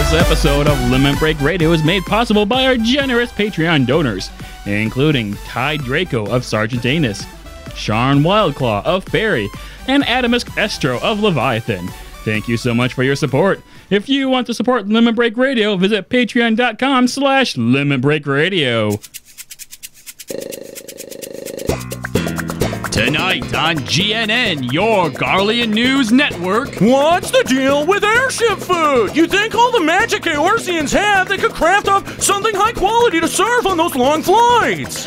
This episode of Limit Break Radio is made possible by our generous Patreon donors, including Ty Draco of Sergeant Anus, Sharon Wildclaw of Barry, and Adamus Estro of Leviathan. Thank you so much for your support. If you want to support Limit Break Radio, visit patreon.com/Limit Break Radio. Tonight on GNN, your Garlean News Network. What's the deal with airship food? You think all the magic Eorzeans have, they could craft up something high quality to serve on those long flights?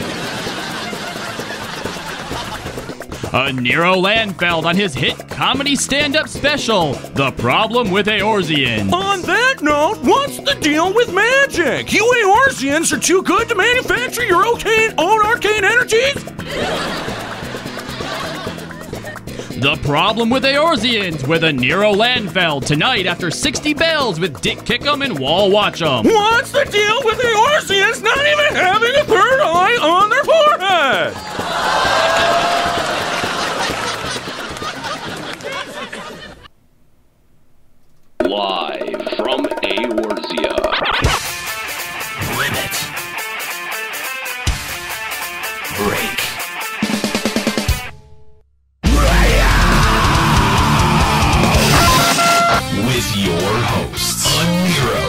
Nero Landfeld on his hit comedy stand-up special, The Problem with Eorzeans. On that note, what's the deal with magic? You Eorzeans are too good to manufacture your own arcane energies? The Problem with Eorzeans with a Nero Landfeld tonight after 60 bells with Dick Kickham and Wall Watch'em. What's the deal with Eorzeans not even having a third eye on their forehead? Live from Eorzea. Limit Break. With your hosts, Nero.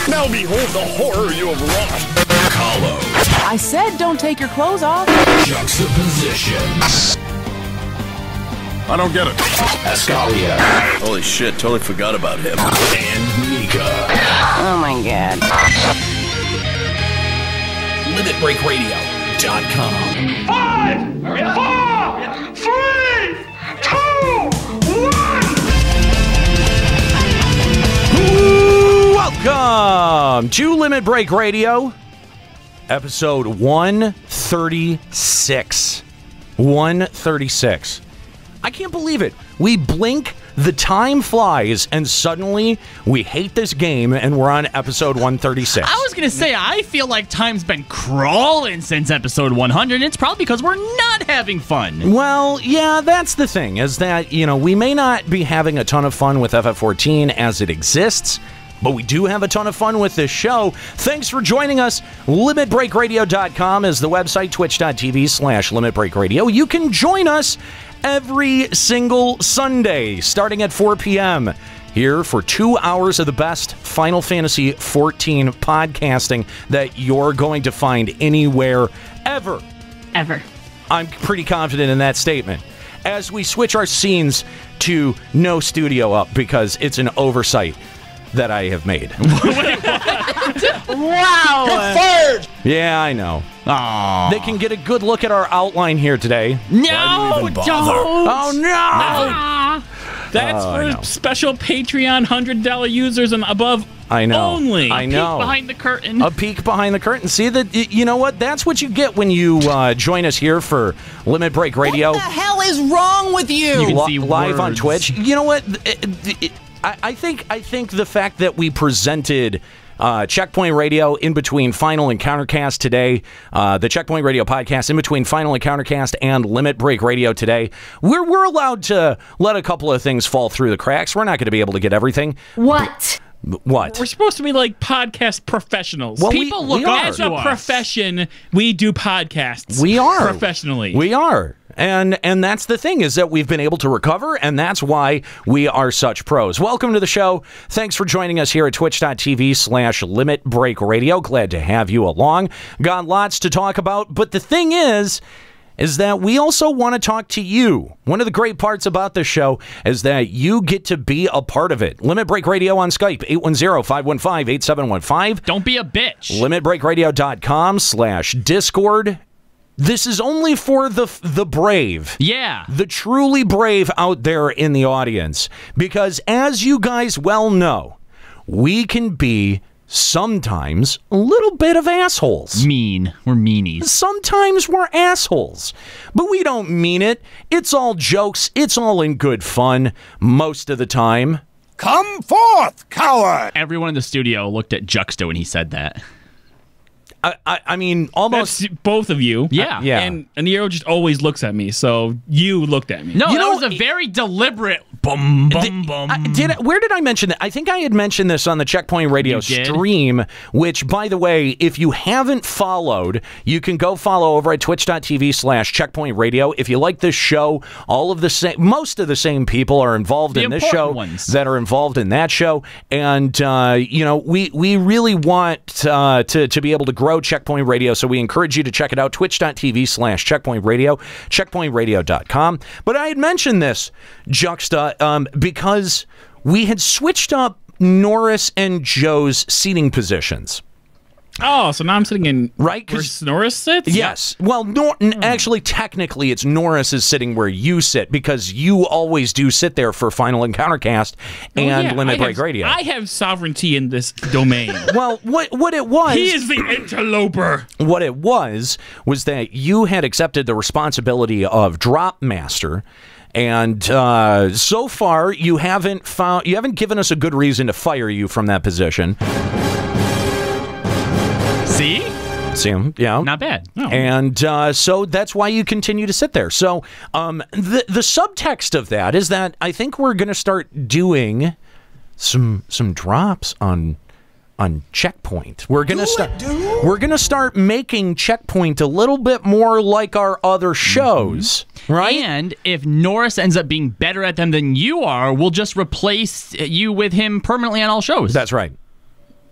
Now behold the horror you have wrought. Kahlo. I said don't take your clothes off. Juxtaposition. I don't get it. Ascalia. Holy shit, totally forgot about him. And Mika. Oh my god. LimitBreakRadio.com. 5, 4, 3, 2, 1. Welcome to Limit Break Radio, episode 136. 136. I can't believe it. We blink, the time flies, and suddenly we hate this game and we're on episode 136. I was going to say, I feel like time's been crawling since episode 100, and it's probably because we're not having fun. Well, yeah, that's the thing, is that, we may not be having a ton of fun with FF14 as it exists, but we do have a ton of fun with this show. Thanks for joining us. LimitBreakRadio.com is the website, twitch.tv/LimitBreakRadio. You can join us every single Sunday, starting at 4 p.m. here for 2 hours of the best Final Fantasy XIV podcasting that you're going to find anywhere, ever. Ever. I'm pretty confident in that statement. As we switch our scenes to no studio up because it's an oversight that I have made. Wow. Fired! Yeah, I know. Aww. They can get a good look at our outline here today. No, don't. Oh, no! That's for special Patreon $100 users and above. I know. Only. I know. Peek behind the curtain. A peek behind the curtain. See, that? You know what? That's what you get when you join us here for Limit Break Radio. What the hell is wrong with you? You can see live on words. Twitch. You know what? I think the fact that we presented Checkpoint Radio in between Final and Countercast today, the Checkpoint Radio podcast in between Final and Countercast and Limit Break Radio today, we're allowed to let a couple of things fall through the cracks. We're not going to be able to get everything. What? What? We're supposed to be like podcast professionals. Well, People we look are. as a profession. We do podcasts. We are professionally. We are. And that's the thing, is that we've been able to recover, and that's why we are such pros. Welcome to the show. Thanks for joining us here at twitch.tv/Limit Break Radio. Glad to have you along. Got lots to talk about, but the thing is that we also want to talk to you. One of the great parts about this show is that you get to be a part of it. Limit Break Radio on Skype, 810-515-8715. Don't be a bitch. LimitBreakRadio.com/Discord. This is only for the brave. Yeah. The truly brave out there in the audience. Because as you guys well know, we can be sometimes a little bit of assholes. Mean. We're meanies. Sometimes we're assholes. But we don't mean it. It's all jokes. It's all in good fun most of the time. Come forth, coward! Everyone in the studio looked at Juxta when he said that. I mean, almost That's both of you. Yeah. Yeah. And Nero just always looks at me, so you looked at me. No, You that know, was a very deliberate bum, bum, bum. Where did I mention that? I think I had mentioned this on the Checkpoint Radio You did? stream, which, by the way, if you haven't followed, you can go follow over at twitch.tv/Checkpoint Radio. If you like this show, most of the same people are involved in this show ones. that are involved in that show. And, we really want to be able to grow Checkpoint Radio, so we encourage you to check it out, twitch.tv/Checkpoint Radio, checkpointradio.com. But I had mentioned this, Juxta, because we had switched up Norris and Joe's seating positions. Oh, so now I'm sitting in Right, where 'cause- Norris sits? Yes. Well, actually, technically, it's Norris is sitting where you sit, because you always do sit there for Final Encounter Cast and Well, yeah, Limit Break Radio. I have sovereignty in this domain. Well, what it was... He is the interloper. What it was that you had accepted the responsibility of Drop Master, and so far you haven't given us a good reason to fire you from that position. See? Yeah, Not bad. No. and so that's why you continue to sit there. So the subtext of that is that I think we're going to start doing some drops on Checkpoint. We're gonna start making Checkpoint a little bit more like our other shows, right? And if Norris ends up being better at them than you are, we'll just replace you with him permanently on all shows. That's right.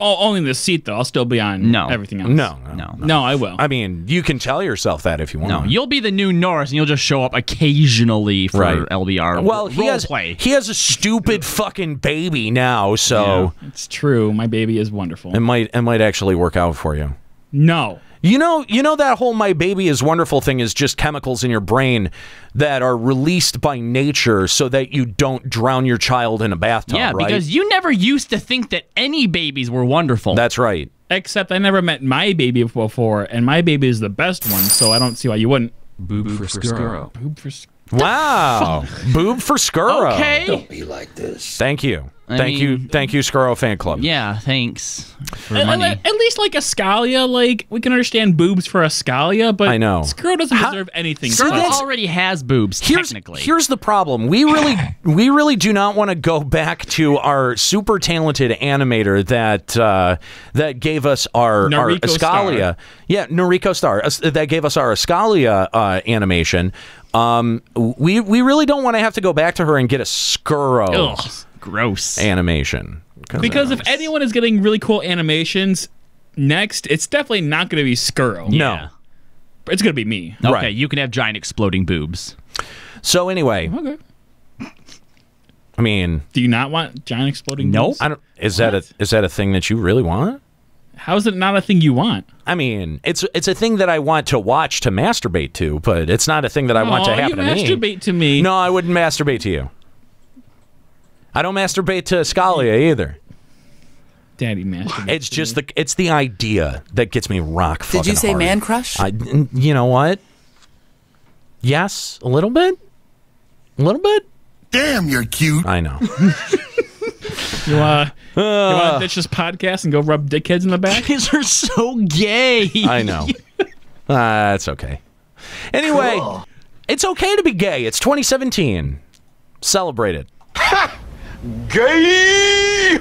Oh, only in the seat, though. I'll still be on No. everything else. No, I will. I mean, you can tell yourself that if you want. No, you'll be the new Norris, and you'll just show up occasionally for Right. LBR. Well, he has a stupid fucking baby now, so It's true. My baby is wonderful. it might actually work out for you. No. You know that whole "my baby is wonderful" thing is just chemicals in your brain that are released by nature so that you don't drown your child in a bathtub. Yeah, right? because you never used to think that any babies were wonderful. That's right. Except I never met my baby before, and my baby is the best one, so I don't see why you wouldn't. Boob for Skuro. Boob for Wow, boob for Skuro. Okay. Be like this. Thank you. I Thank you, Skuro fan club. Yeah, thanks for At money. least like Ascalia, like we can understand boobs for Ascalia, but I know. Skuro doesn't deserve anything. Girl special. already has boobs, technically. Here's the problem. We really do not want to go back to our super talented animator that gave us our Noriko Ascalia. Star. Yeah, Noriko Star. That gave us our Ascalia animation. We really don't want to have to go back to her and get a Skuro Ugh, gross. animation. Because if anyone is getting really cool animations next, it's definitely not going to be Skuro. No. It's going to be me. Okay, Right. you can have giant exploding boobs. So anyway, Okay. I mean, Do you not want giant exploding Nope. boobs? I don't. Is that a thing that you really want? How is it not a thing you want? I mean, it's a thing that I want to watch to masturbate to, but it's not a thing that I want to happen you to me. masturbate to me. No, I wouldn't masturbate to you. I don't masturbate to Scalia either. Daddy masturbate. It's just it's the idea that gets me rock fucking Did you say hard. man crush? You know what? Yes, a little bit. A little bit. Damn, you're cute. I know. You want to ditch this podcast and go rub dickheads in the back? These are so gay. I know. It's okay. Anyway, it's okay to be gay. It's 2017. Celebrate it. Gay!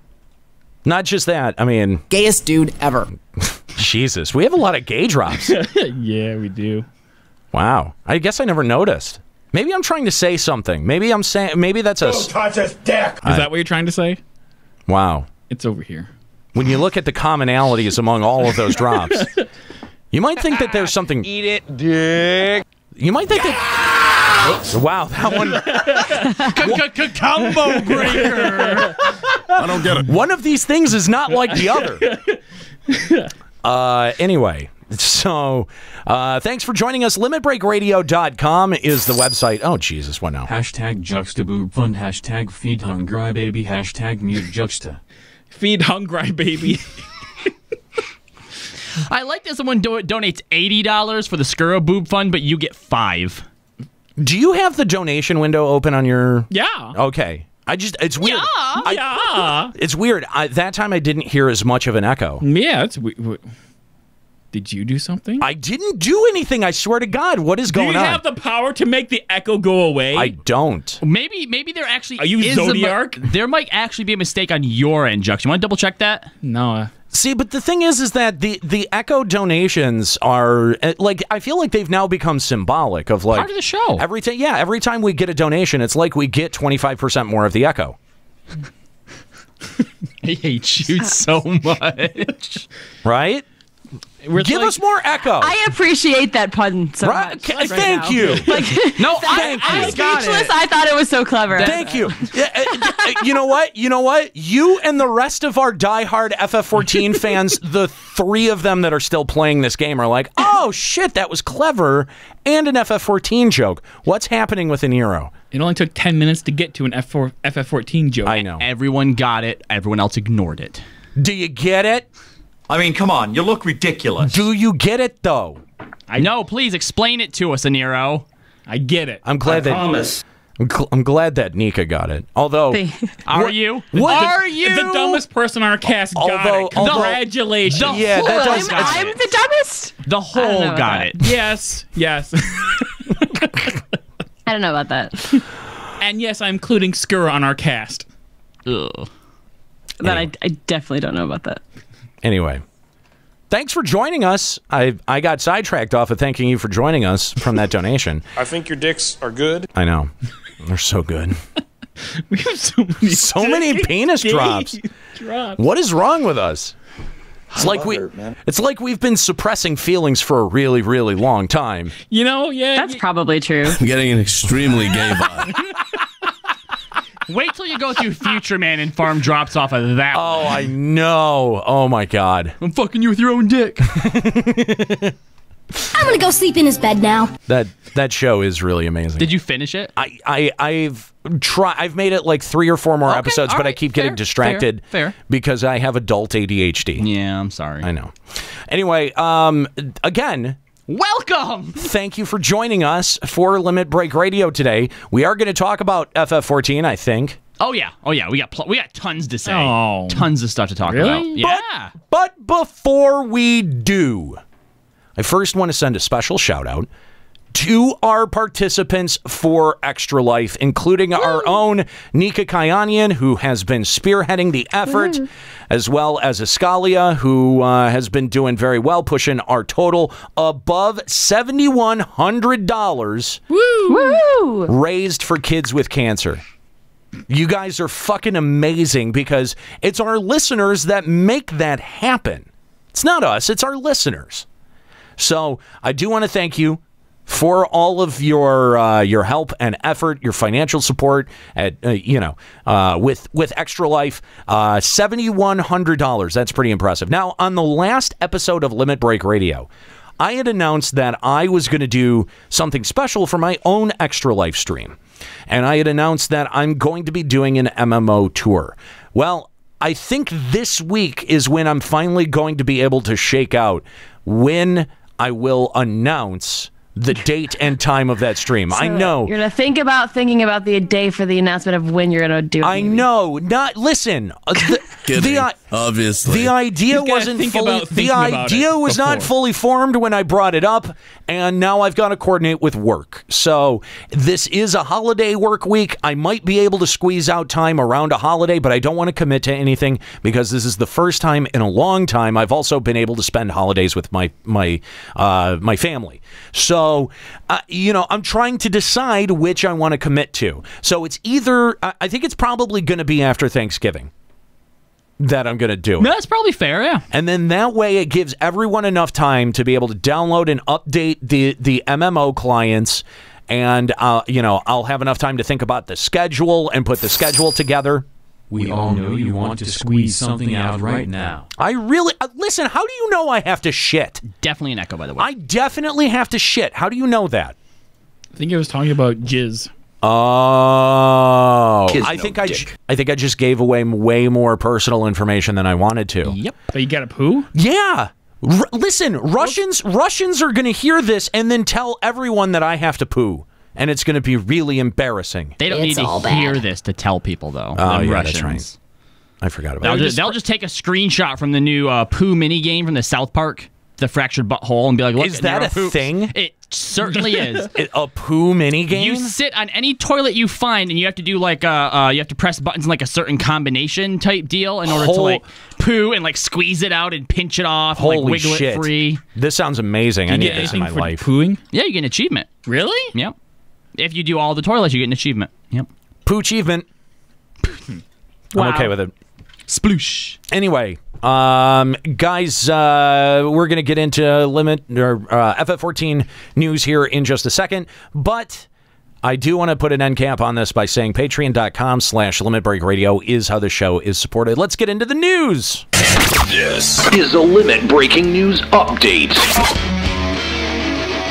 Not just that. I mean, Gayest dude ever. Jesus, we have a lot of gay drops. Yeah, we do. Wow. I guess I never noticed. Maybe I'm trying to say something. Maybe I'm saying. Maybe that's a. Touch his dick! Is that what you're trying to say? Wow. It's over here. When you look at the commonalities among all of those drops, you might think that there's something. Eat it, dick! You might think that. Wow, that one. Combo breaker. I don't get it. One of these things is not like the other. Anyway, so thanks for joining us. LimitBreakRadio.com is the website. Oh, Jesus, what now? Hashtag Juxtaboob Fund. Hashtag Feed Hungry Baby. Hashtag Mute Juxta. Feed hungry baby. I like that someone donates $80 for the Skuro Boob Fund, but you get $5. Do you have the donation window open on your? Yeah. Okay. It's weird. Yeah. It's weird. That time I didn't hear as much of an echo. Yeah. Did you do something? I didn't do anything. I swear to God. What is going on? Do you have the power to make the echo go away? I don't. Maybe there actually Are you is Zodiark? there might actually be a mistake on your end, Jux. You want to double check that? No. See, but the thing is that the Echo donations are like, I feel like they've now become symbolic of like part of the show. Every time we get a donation, it's like we get 25% more of the Echo. I hate you so much. Right? Give us more Echo. I appreciate that pun so right? much. Thank you. Like, no, I'm speechless. I thought it was so clever. Thank you. You know what? You and the rest of our diehard FF14 fans, the 3 of them that are still playing this game, are like, oh shit, that was clever and an FF14 joke. What's happening with an Nero? It only took 10 minutes to get to an FF14 joke. I know. Everyone got it. Everyone else ignored it. Do you get it? I mean, come on, you look ridiculous. Do you get it, though? No, please explain it to us, Aniro. I get it. I'm glad I'm glad that Nika got it. Although, are you? What? Are you the dumbest person on our cast? Got it. Congratulations. I'm the dumbest. The whole got it. Yes. I don't know about that. And yes, I'm including Skura on our cast. Ugh. But I definitely don't know about that. Anyway, thanks for joining us. I got sidetracked off of thanking you for joining us from that donation. I think your dicks are good. I know. They're so good. We have so many penis drops. What is wrong with us? It's like we've been suppressing feelings for a really, really long time. You know, yeah. That's probably true. I'm getting an extremely gay vibe. Wait till you go through Future Man and farm drops off of that. Oh, I know. Oh my God. I'm fucking you with your own dick. I'm gonna go sleep in his bed now. That show is really amazing. Did you finish it? I've made it like 3 or 4 more episodes, but I keep getting distracted because I have adult ADHD. Yeah, I'm sorry. I know. Anyway, again, welcome. Thank you for joining us for Limit Break Radio today. We are going to talk about FF14, I think. Oh yeah. We got tons to say. Oh. Tons of stuff to talk about. Yeah. But before we do, I first want to send a special shout out to our participants for Extra Life, including our own Nika Kayanian, who has been spearheading the effort, as well as Escalia, who has been doing very well, pushing our total above $7,100 raised for kids with cancer. You guys are fucking amazing because it's our listeners that make that happen. It's not us, it's our listeners. So I do want to thank you for all of your help and effort, your financial support at with Extra Life, $7,100. That's pretty impressive. Now, on the last episode of Limit Break Radio, I had announced that I was going to do something special for my own Extra Life stream, and I had announced that I'm going to be doing an MMO tour. Well, I think this week is when I'm finally going to be able to shake out when I will announce the date and time of that stream. So I know you're gonna thinking about the day for the announcement of when you're gonna do it. I know. Listen. Obviously, the idea wasn't fully. The idea was not fully formed when I brought it up, and now I've got to coordinate with work. So this is a holiday work week. I might be able to squeeze out time around a holiday, but I don't want to commit to anything because this is the first time in a long time I've also been able to spend holidays with my family. So I'm trying to decide which I want to commit to. So it's either I think it's probably going to be after Thanksgiving that I'm going to do it. That's probably fair, yeah. And then that way it gives everyone enough time to be able to download and update the MMO clients, and I'll have enough time to think about the schedule and put the schedule together. We all know you want to squeeze something out right now. I really... listen, how do you know I have to shit? Definitely an echo, by the way. I definitely have to shit. How do you know that? I think it was talking about jizz. Oh, I think I just gave away way more personal information than I wanted to. Yep. But you got a poo? Yeah. Listen, Russians are going to hear this and then tell everyone that I have to poo, and it's going to be really embarrassing. They don't need to hear this to tell people, though. Oh, yeah, Russians. that's right. I forgot about They'll just take a screenshot from the new poo mini game from the South Park the fractured butthole and be like, look, is that a thing? It certainly is. A poo minigame? You sit on any toilet you find, and you have to do like you have to press buttons in like a certain combination type deal in order to like poo and like squeeze it out and pinch it off and like wiggle it free. This sounds amazing. I need this in my life. Pooing? Yeah, you get an achievement. Really? Yep. If you do all the toilets, you get an achievement. Yep. Poo achievement. I'm okay with it. Sploosh. Anyway, guys, we're going to get into FF14 news here in just a second, but I do want to put an end cap on this by saying patreon.com/limitbreakradio is how the show is supported. Let's get into the news. This is a Limit Breaking News Update.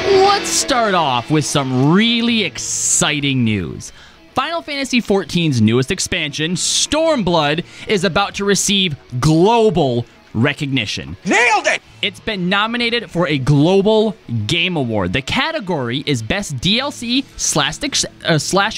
Let's start off with some really exciting news. Final Fantasy XIV's newest expansion, Stormblood, is about to receive global recognition. Nailed it! It's been nominated for a Global Game Award. The category is Best DLC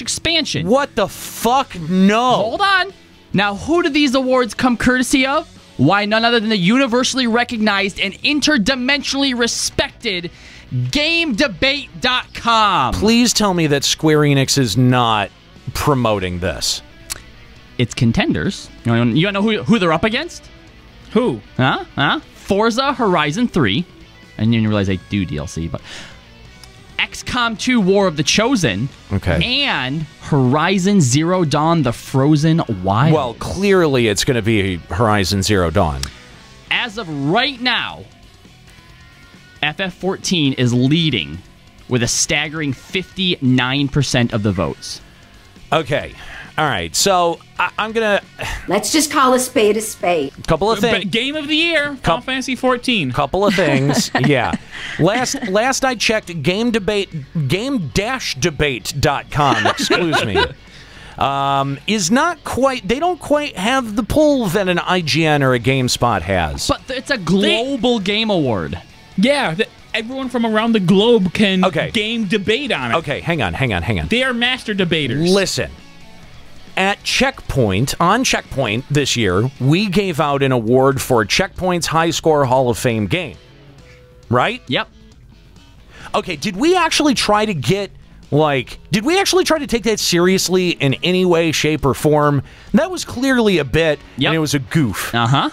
/ Expansion. What the fuck? No. Hold on. Now, who do these awards come courtesy of? Why, none other than the universally recognized and interdimensionally respected GameDebate.com. Please tell me that Square-Enix is not promoting this. It's contenders. You want to know who they're up against? Who? Forza Horizon 3. And you realize they do DLC, but XCOM 2 War of the Chosen. Okay. And Horizon Zero Dawn The Frozen Wild. Well, clearly it's going to be Horizon Zero Dawn. As of right now, FF14 is leading with a staggering 59% of the votes. Okay. All right. So I'm going to... Let's just call a spade a spade. Couple of things. Game of the year, Final Fantasy 14. Couple of things. Yeah. Last I checked, game-debate.com, excuse me, is not quite... They don't quite have the pull that an IGN or a GameSpot has. But it's a global game award. Yeah, everyone from around the globe can game debate on it. Okay, hang on. They are master debaters. Listen, on Checkpoint this year, we gave out an award for Checkpoint's High Score Hall of Fame game. Right? Yep. Okay, did we actually try to take that seriously in any way, shape, or form? That was clearly a bit, and it was a goof. Uh-huh.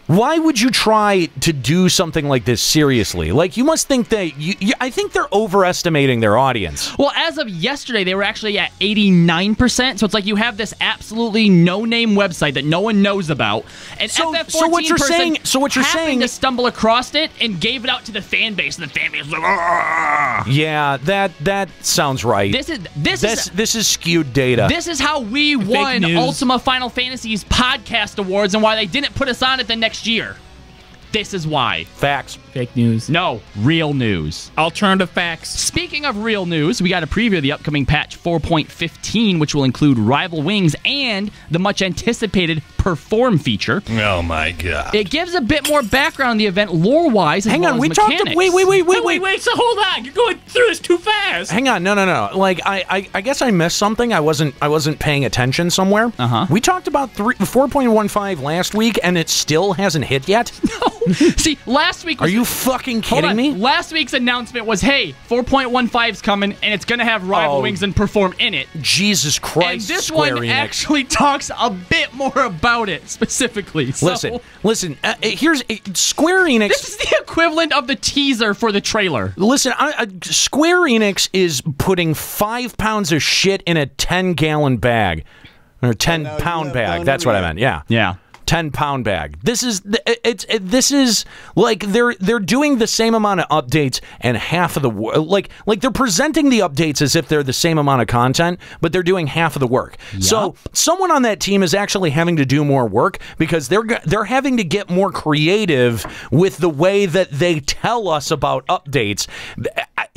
Why would you try to do something like this seriously? Like, you must think that... I think they're overestimating their audience. Well, as of yesterday, they were actually at 89%, so it's like you have this absolutely no-name website that no one knows about, and FF14 so what you're saying happened to stumble across it and gave it out to the fan base, and the fan base was like, "Argh!" Yeah, that sounds right. This is skewed data. This is how we won Ultima Final Fantasy's podcast awards and why they didn't put us on it the next year. This is why. Facts. Fake news. No, real news. Alternative facts. Speaking of real news, we got a preview of the upcoming patch 4.15, which will include Rival Wings and the much anticipated Perform feature. Oh my god. It gives a bit more background on the event lore-wise. Hang on, we talked. Wait. So hold on, you're going through this too fast. Hang on, no. Like I guess I missed something. I wasn't paying attention somewhere. We talked about 4.15 last week, and it still hasn't hit yet. No. See, last week. Are you fucking kidding me? Last week's announcement was, hey, 4.15's coming, and it's gonna have Rival Wings and Perform in it. Jesus Christ! And this Square one Enix actually talks a bit more about it specifically. So, listen. Here's Square Enix. This is the equivalent of the teaser for the trailer. Listen, Square Enix is putting 5 pounds of shit in a 10-gallon bag, or 10-pound bag. That's what I meant. Yeah. 10-pound bag. This is like they're doing the same amount of updates and half of the like they're presenting the updates as if they're the same amount of content, but they're doing half of the work. Yep. So someone on that team is actually having to do more work because they're having to get more creative with the way that they tell us about updates.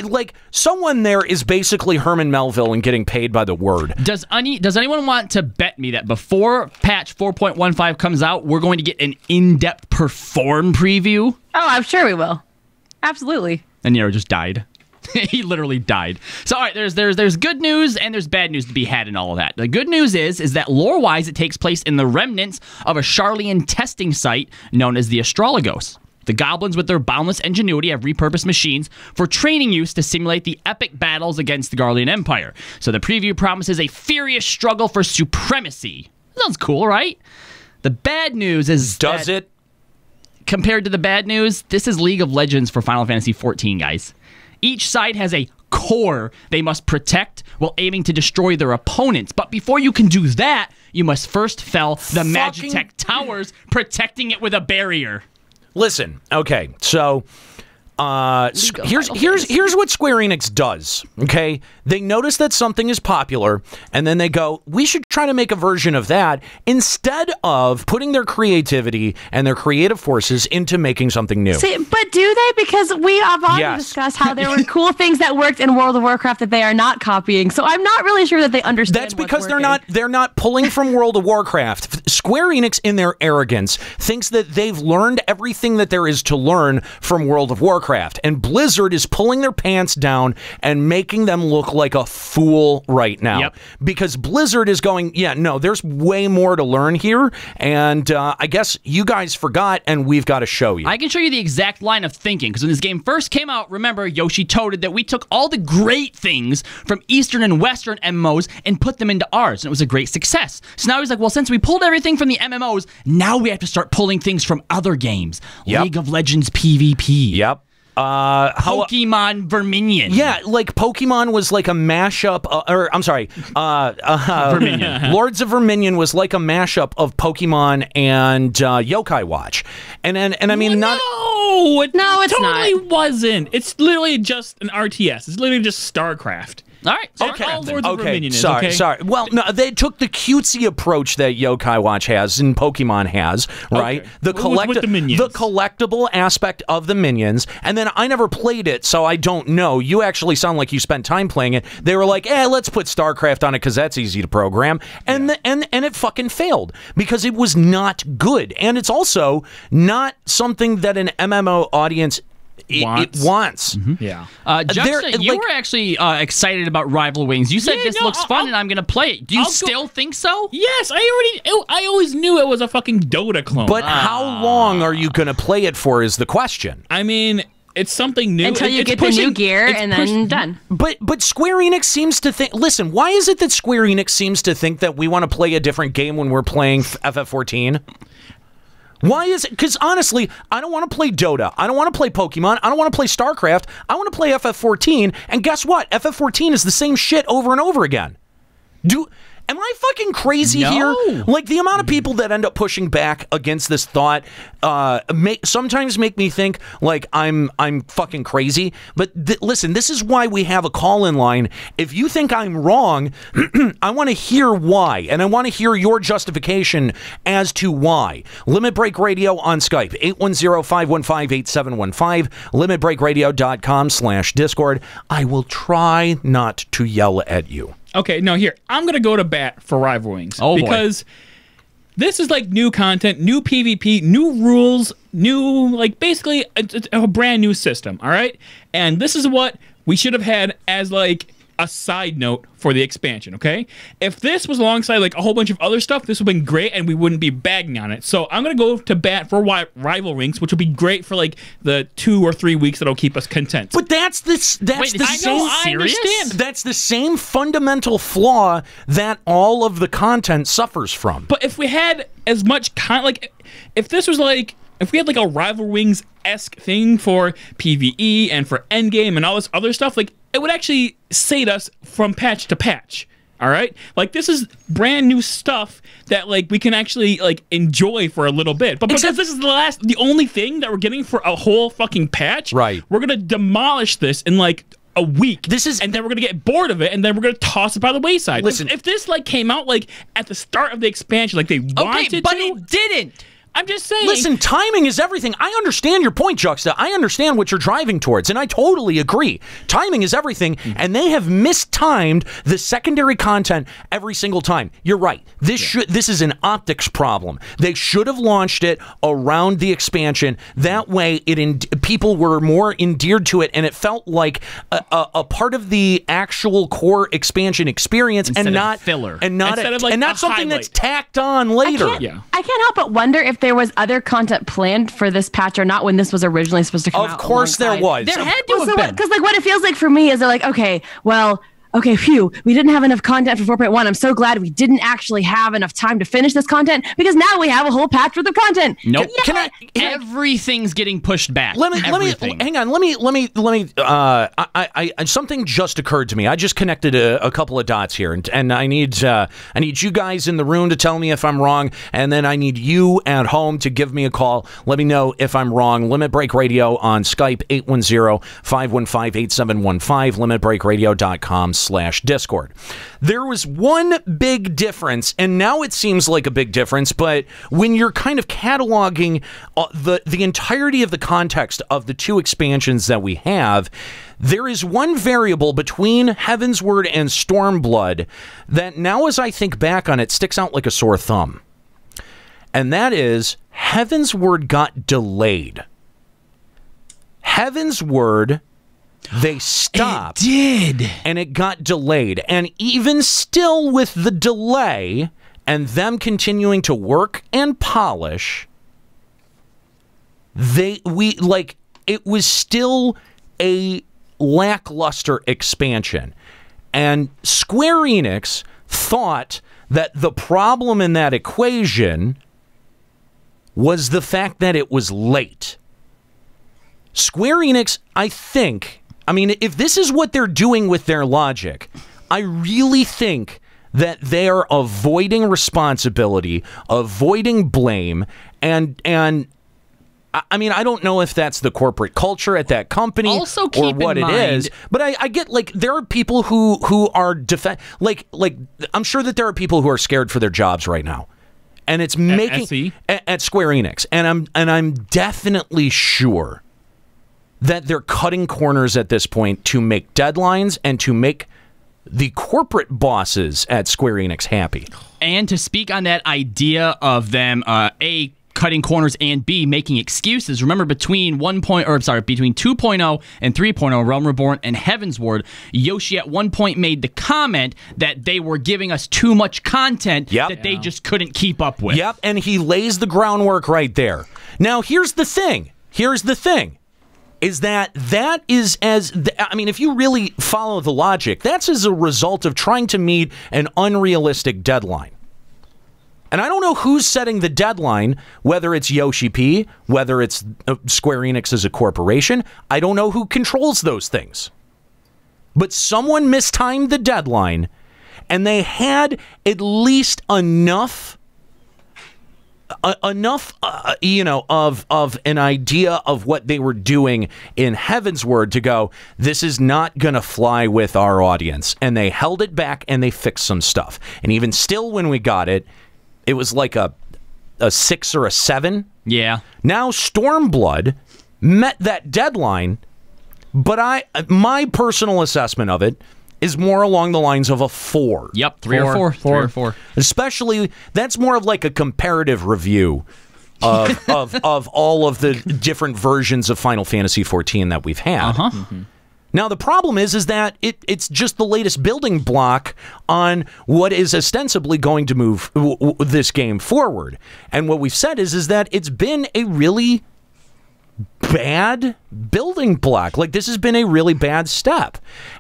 Like, someone there is basically Herman Melville and getting paid by the word. Does anyone want to bet me that before patch 4.15 comes out, we're going to get an in-depth Perform preview? Oh, I'm sure we will. Absolutely. And Nero just died. He literally died. So, all right, there's good news and there's bad news to be had in all of that. The good news is that lore-wise, it takes place in the remnants of a Charlian testing site known as the Astrologos. The goblins, with their boundless ingenuity, have repurposed machines for training use to simulate the epic battles against the Garlean Empire. So the preview promises a furious struggle for supremacy. Sounds cool, right? The bad news is compared to the bad news, this is League of Legends for Final Fantasy XIV, guys. Each side has a core they must protect while aiming to destroy their opponents. But before you can do that, you must first fell the Magitech towers, protecting it with a barrier. Listen, okay, so here's what Square Enix does, okay? They notice that something is popular, and then they go, we should try to make a version of that instead of putting their creativity and their creative forces into making something new. See, but do they? Because we have already discussed how there were cool things that worked in World of Warcraft that they are not copying, so I'm not really sure that they understand. That's because they're not pulling from World of Warcraft. Square Enix, in their arrogance, thinks that they've learned everything that there is to learn from World of Warcraft, and Blizzard is pulling their pants down and making them look like a fool right now. Because Blizzard is going, yeah, no, there's way more to learn here, and I guess you guys forgot, and we've got to show you. I can show you the exact line of thinking, because when this game first came out, remember, Yoshi toted that we took all the great things from Eastern and Western MMOs and put them into ours, and it was a great success. So now he's like, well, since we pulled everything from the MMOs, now we have to start pulling things from other games. League of Legends PvP. Pokemon Verminion. Yeah, like Pokemon was like a mashup, Verminion. Lords of Verminion was like a mashup of Pokemon and Yokai Watch. And I mean, it totally not. Wasn't. It's literally just an RTS. It's literally just StarCraft. All right. Sorry. Well, no, they took the cutesy approach that Yokai Watch has and Pokemon has, right? Okay. The the minions. the collectible aspect of the minions, and then I never played it, so I don't know. You actually sound like you spent time playing it. They were like, let's put StarCraft on it because that's easy to program, and and it fucking failed because it was not good, and it's also not something that an MMO audience wants. Yeah. Justin, you were actually excited about Rival Wings. You said this looks fun and I'm going to play it. Do you still think so? Yes, I always knew it was a fucking Dota clone. But how long are you going to play it for is the question. I mean, it's something new. Until you get the new gear and then done. But Square Enix seems to think... Listen, why is it that Square Enix seems to think that we want to play a different game when we're playing FF14? Why is it? Because honestly, I don't want to play Dota. I don't want to play Pokemon. I don't want to play StarCraft. I want to play FF14. And guess what? FF14 is the same shit over and over again. Am I fucking crazy here? Like, the amount of people that end up pushing back against this thought sometimes make me think like I'm fucking crazy. But listen, this is why we have a call-in line. If you think I'm wrong, I want to hear why, and I want to hear your justification as to why. Limit Break Radio on Skype, 810-515-8715, limitbreakradio.com/Discord. I will try not to yell at you. Okay, no, here. I'm going to go to bat for Rival Wings. Oh, because this is like new content, new PvP, new rules, new, like, basically a brand new system, all right? And this is what we should have had as, like, a side note for the expansion, okay? If this was alongside, like, a whole bunch of other stuff, this would have been great and we wouldn't be bagging on it. So I'm going to go to bat for Rival Wings, which will be great for, like, the 2 or 3 weeks that'll keep us content. But that's the same... I understand. That's the same fundamental flaw that all of the content suffers from. But if we had as much like, if this was like... If we had like a Rival Wings-esque thing for PvE and for Endgame and all this other stuff, like, it would actually save us from patch to patch. All right? Like, this is brand new stuff that, like, we can actually, like, enjoy for a little bit. But because this is the only thing that we're getting for a whole fucking patch, right, we're going to demolish this in, like, a week. And then we're going to get bored of it, and then we're going to toss it by the wayside. Listen. If this, like, came out, like, at the start of the expansion, like they wanted to... but it didn't. I'm just saying. Listen, timing is everything. I understand your point, Juxta. I understand what you're driving towards, and I totally agree. Timing is everything, and they have mistimed the secondary content every single time. You're right. This is an optics problem. They should have launched it around the expansion. That way, people were more endeared to it, and it felt like a part of the actual core expansion experience, instead and not of filler, and not something that's tacked on later. I can't help but wonder if there was other content planned for this patch or not when this was originally supposed to come out? Of course there was. There had to have been. Because like what it feels like for me is they're like, okay, well, okay, phew, we didn't have enough content for 4.1. I'm so glad we didn't actually have enough time to finish this content because now we have a whole patch worth of content. Nope. Everything's getting pushed back. Let me hang on. Let me something just occurred to me. I just connected a couple of dots here, and I need you guys in the room to tell me if I'm wrong, and then I need you at home to give me a call. Let me know if I'm wrong. Limit Break Radio on Skype 810-515-8715 limitbreakradio.com/Discord. There was one big difference, and now it seems like a big difference, but when you're kind of cataloging the entirety of the context of the two expansions that we have, there is one variable between Heavensward and Stormblood that now, as I think back on it, sticks out like a sore thumb. And that is Heavensward got delayed. Heavensward, they stopped. It did. And it got delayed. And even still with the delay and them continuing to work and polish, it was still a lackluster expansion. And Square-Enix thought that the problem in that equation was the fact that it was late. Square-Enix, I think, I mean, if this is what they're doing with their logic, I really think that they are avoiding responsibility, avoiding blame, and I mean, I don't know if that's the corporate culture at that company also or what it is, but I get, like, there are people who are like I'm sure that there are people who are scared for their jobs right now, and it's making at Square-Enix, and I'm definitely sure that they're cutting corners at this point to make deadlines and to make the corporate bosses at Square-Enix happy. And to speak on that idea of them, A, cutting corners, and B, making excuses. Remember, between 2.0 and 3.0, Realm Reborn and Heavensward, Yoshi at one point made the comment that they were giving us too much content that they just couldn't keep up with. Yep, and he lays the groundwork right there. Now, here's the thing. Is that is as, I mean, if you really follow the logic, that's as a result of trying to meet an unrealistic deadline. And I don't know who's setting the deadline, whether it's Yosheep, whether it's Square-Enix as a corporation. I don't know who controls those things. But someone mistimed the deadline, and they had at least enough of an idea of what they were doing in Heavensward to go, this is not going to fly with our audience. And they held it back, and they fixed some stuff. And even still, when we got it, it was like a 6 or a 7. Yeah. Now Stormblood met that deadline, but my personal assessment of it is more along the lines of a 4. Yep, 3 or 4. Especially, that's more of like a comparative review of all of the different versions of Final Fantasy XIV that we've had. Now, the problem is that it's just the latest building block on what is ostensibly going to move this game forward. And what we've said is that it's been a really bad building block. Like, this has been a really bad step.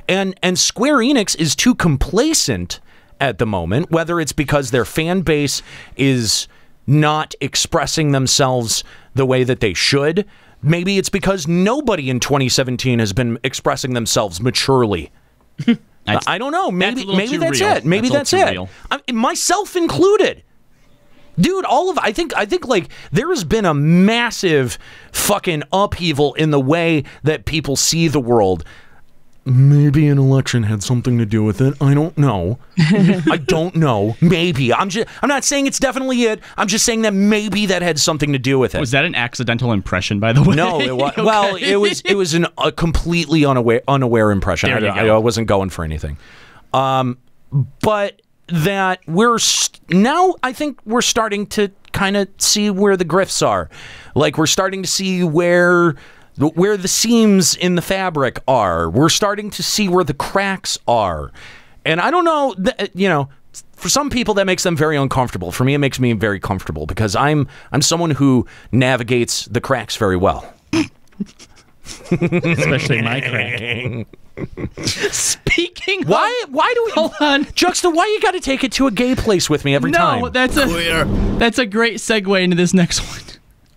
And Square-Enix is too complacent at the moment, whether it's because their fan base is not expressing themselves the way that they should. Maybe it's because nobody in 2017 has been expressing themselves maturely. I don't know. Maybe that's it. Maybe that's it. Myself included. Dude, I think like there has been a massive fucking upheaval in the way that people see the world. Maybe an election had something to do with it. I don't know. I don't know. Maybe. I'm not saying it's definitely it. I'm just saying that maybe that had something to do with it. Was that an accidental impression, by the way? No, it was. Okay. Well, it was a completely unaware impression. I wasn't going for anything. But that now I think we're starting to kind of see where the grifts are. Like, we're starting to see where the seams in the fabric are. We're starting to see where the cracks are. And I don't know, for some people that makes them very uncomfortable. For me, it makes me very comfortable because I'm someone who navigates the cracks very well. Especially my crack. Speaking of... Why do we... Hold on. Juxta, why you got to take it to a gay place with me every time? No, that's a great segue into this next one.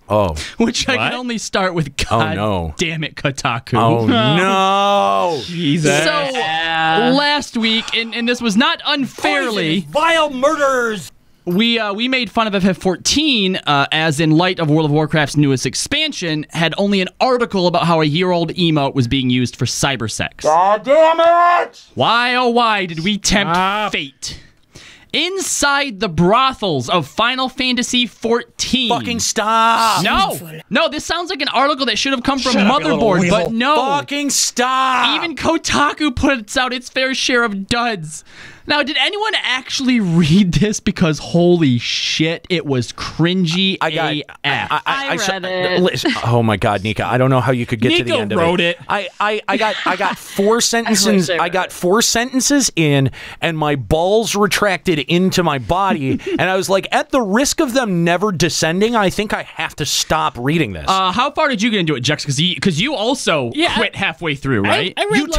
Oh. Which I can only start with, God damn it, Kotaku. Oh, no. Jesus. So, last week, and this was not unfairly... Vile murderers! We made fun of FF14 as in light of World of Warcraft's newest expansion had only an article about how a year-old emote was being used for cybersex. God damn it! Why, oh why did we tempt fate? Inside the brothels of Final Fantasy XIV. Fucking stop! No, this sounds like an article that should have come from Motherboard, but no. Fucking stop! Even Kotaku puts out its fair share of duds. Now, did anyone actually read this? Because holy shit, it was cringy AF. I read it. Listen, oh my God, Nika! I don't know how you could get to the end of it. Nico wrote it. I got 4 sentences. I got 4 sentences in, and my balls retracted into my body, and I was like, at the risk of them never descending, I think I have to stop reading this. How far did you get into it, Jex? Because you also quit halfway through, right? I read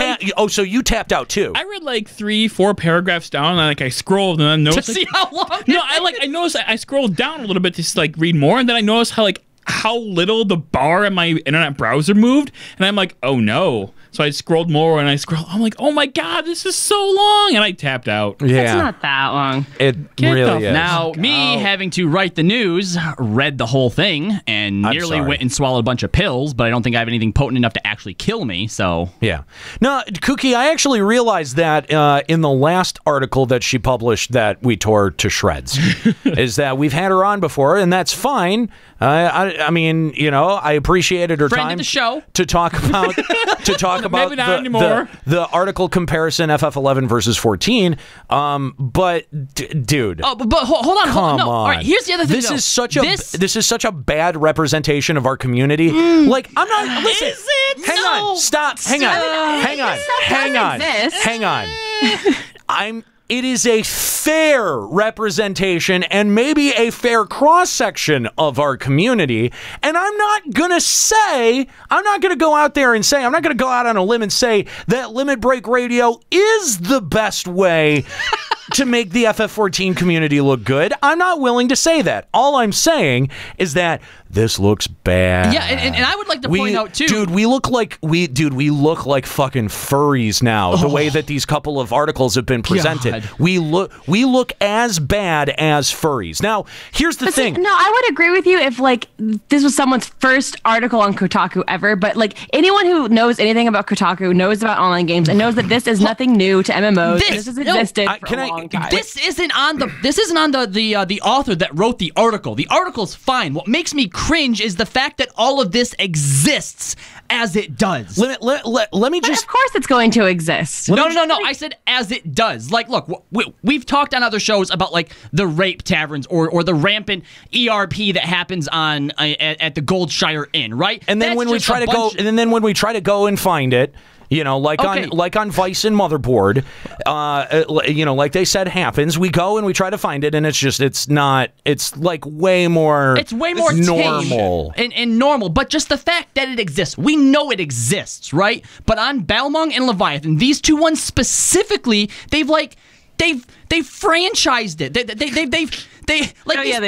so you tapped out too. I read like 3-4 paragraphs down, and I scrolled, and then noticed to see how long. No, I noticed I scrolled down a little bit to read more, and then I noticed how little the bar in my internet browser moved, and I'm like, oh no. So I scrolled more, and I'm like, oh my God, this is so long, and I tapped out. Yeah, it's not that long. It really is. Now, me having to write the news, read the whole thing, and nearly went and swallowed a bunch of pills, but I don't think I have anything potent enough to actually kill me, so... Yeah. No, Kookie, I actually realized that in the last article that she published that we tore to shreds, is that we've had her on before, and that's fine. I mean, you know, I appreciated her Friend time of the show. to talk about Maybe not anymore. The article comparison FF11 versus 14. But dude, but hold on, come on. All right, here's the other thing. This is such a bad representation of our community. Like, I'm not. Listen, is it? Hang on. Stop. Hang on. It is a fair representation and maybe a fair cross-section of our community. And I'm not going to go out there and say, I'm not going to go out on a limb and say that Limit Break Radio is the best way to make the FF14 community look good. I'm not willing to say that. All I'm saying is that this looks bad. Yeah, and I would like to point out too, dude, we look like fucking furries now. The way that these couple of articles have been presented, we look as bad as furries. Now, here's the thing. No, I would agree with you if this was someone's first article on Kotaku ever. But anyone who knows anything about Kotaku knows about online games and knows that this is nothing new to MMOs. This has existed for a long time. This isn't on the author that wrote the article. The article's fine. What makes me cringe is the fact that all of this exists as it does. Let me just... Of course it's going to exist. No. I said as it does. Like, look, we've talked on other shows about the rape taverns or the rampant ERP that happens on at the Goldshire Inn, right? And then when we try to go and find it, you know, like on Vice and Motherboard, you know, like they said happens. We go and we try to find it, and it's way more normal and normal. But just the fact that it exists, we know it exists, right? But on Balmung and Leviathan, these two ones specifically, they've franchised it. These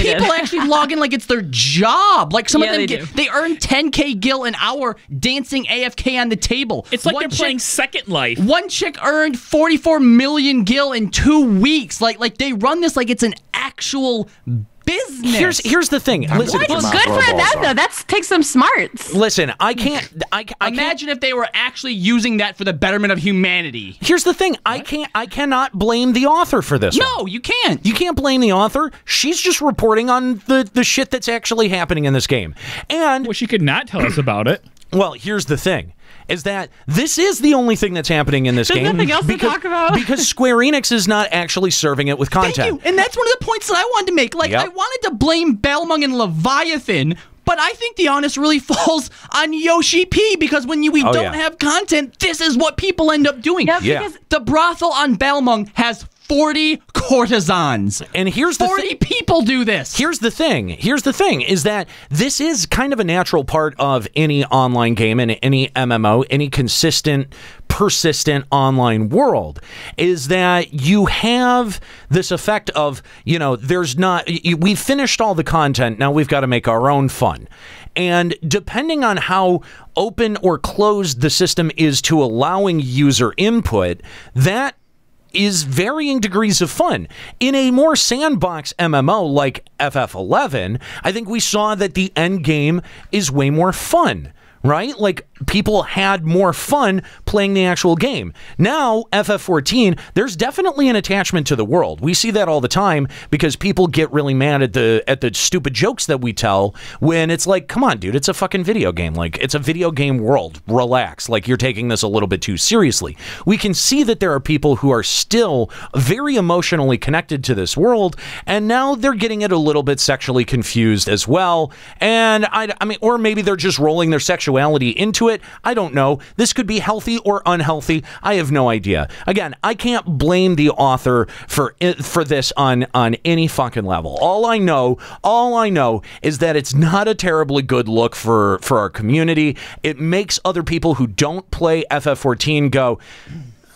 people actually log in like it's their job. Like some of them they earn 10K gil an hour dancing AFK on the table. It's like they're playing Second Life. One chick earned 44 million gil in 2 weeks. Like they run this like it's an actual business. Here's the thing. Listen, good for them though. That takes some smarts. Listen, I can't imagine if they were actually using that for the betterment of humanity. Here's the thing. I cannot blame the author for this. No, you can't. You can't blame the author. She's just reporting on the shit that's actually happening in this game. And she could not tell us about it. Well, here's the thing. Is that this is the only thing that's happening in this game. There's nothing else to talk about. Because Square-Enix is not actually serving it with content. Thank you. And that's one of the points that I wanted to make. I wanted to blame Balmung and Leviathan, but I think the onus really falls on Yosheep because when we don't have content, this is what people end up doing. Yeah, because the brothel on Balmung has 40 courtesans. And here's the 40 people do this. Here's the thing is that this is kind of a natural part of any online game and any MMO, any consistent, persistent online world, is that you have this effect of, you know, we've finished all the content, now we've got to make our own fun. And depending on how open or closed the system is to allowing user input, that is varying degrees of fun. In a more sandbox MMO like FF11, I think we saw that the end game is way more fun, right? Like, people had more fun playing the actual game. Now, FF14, there's definitely an attachment to the world. We see that all the time because people get really mad at the stupid jokes that we tell when it's like, come on, dude, it's a fucking video game. Like, it's a video game world. Relax. Like, you're taking this a little bit too seriously. We can see that there are people who are still very emotionally connected to this world, and now they're getting it a little bit sexually confused as well. And I mean, or maybe they're just rolling their sexuality into it. I don't know. This could be healthy or unhealthy. I have no idea. Again, I can't blame the author for this on any fucking level. All I know is that it's not a terribly good look for our community. It makes other people who don't play FF14 go,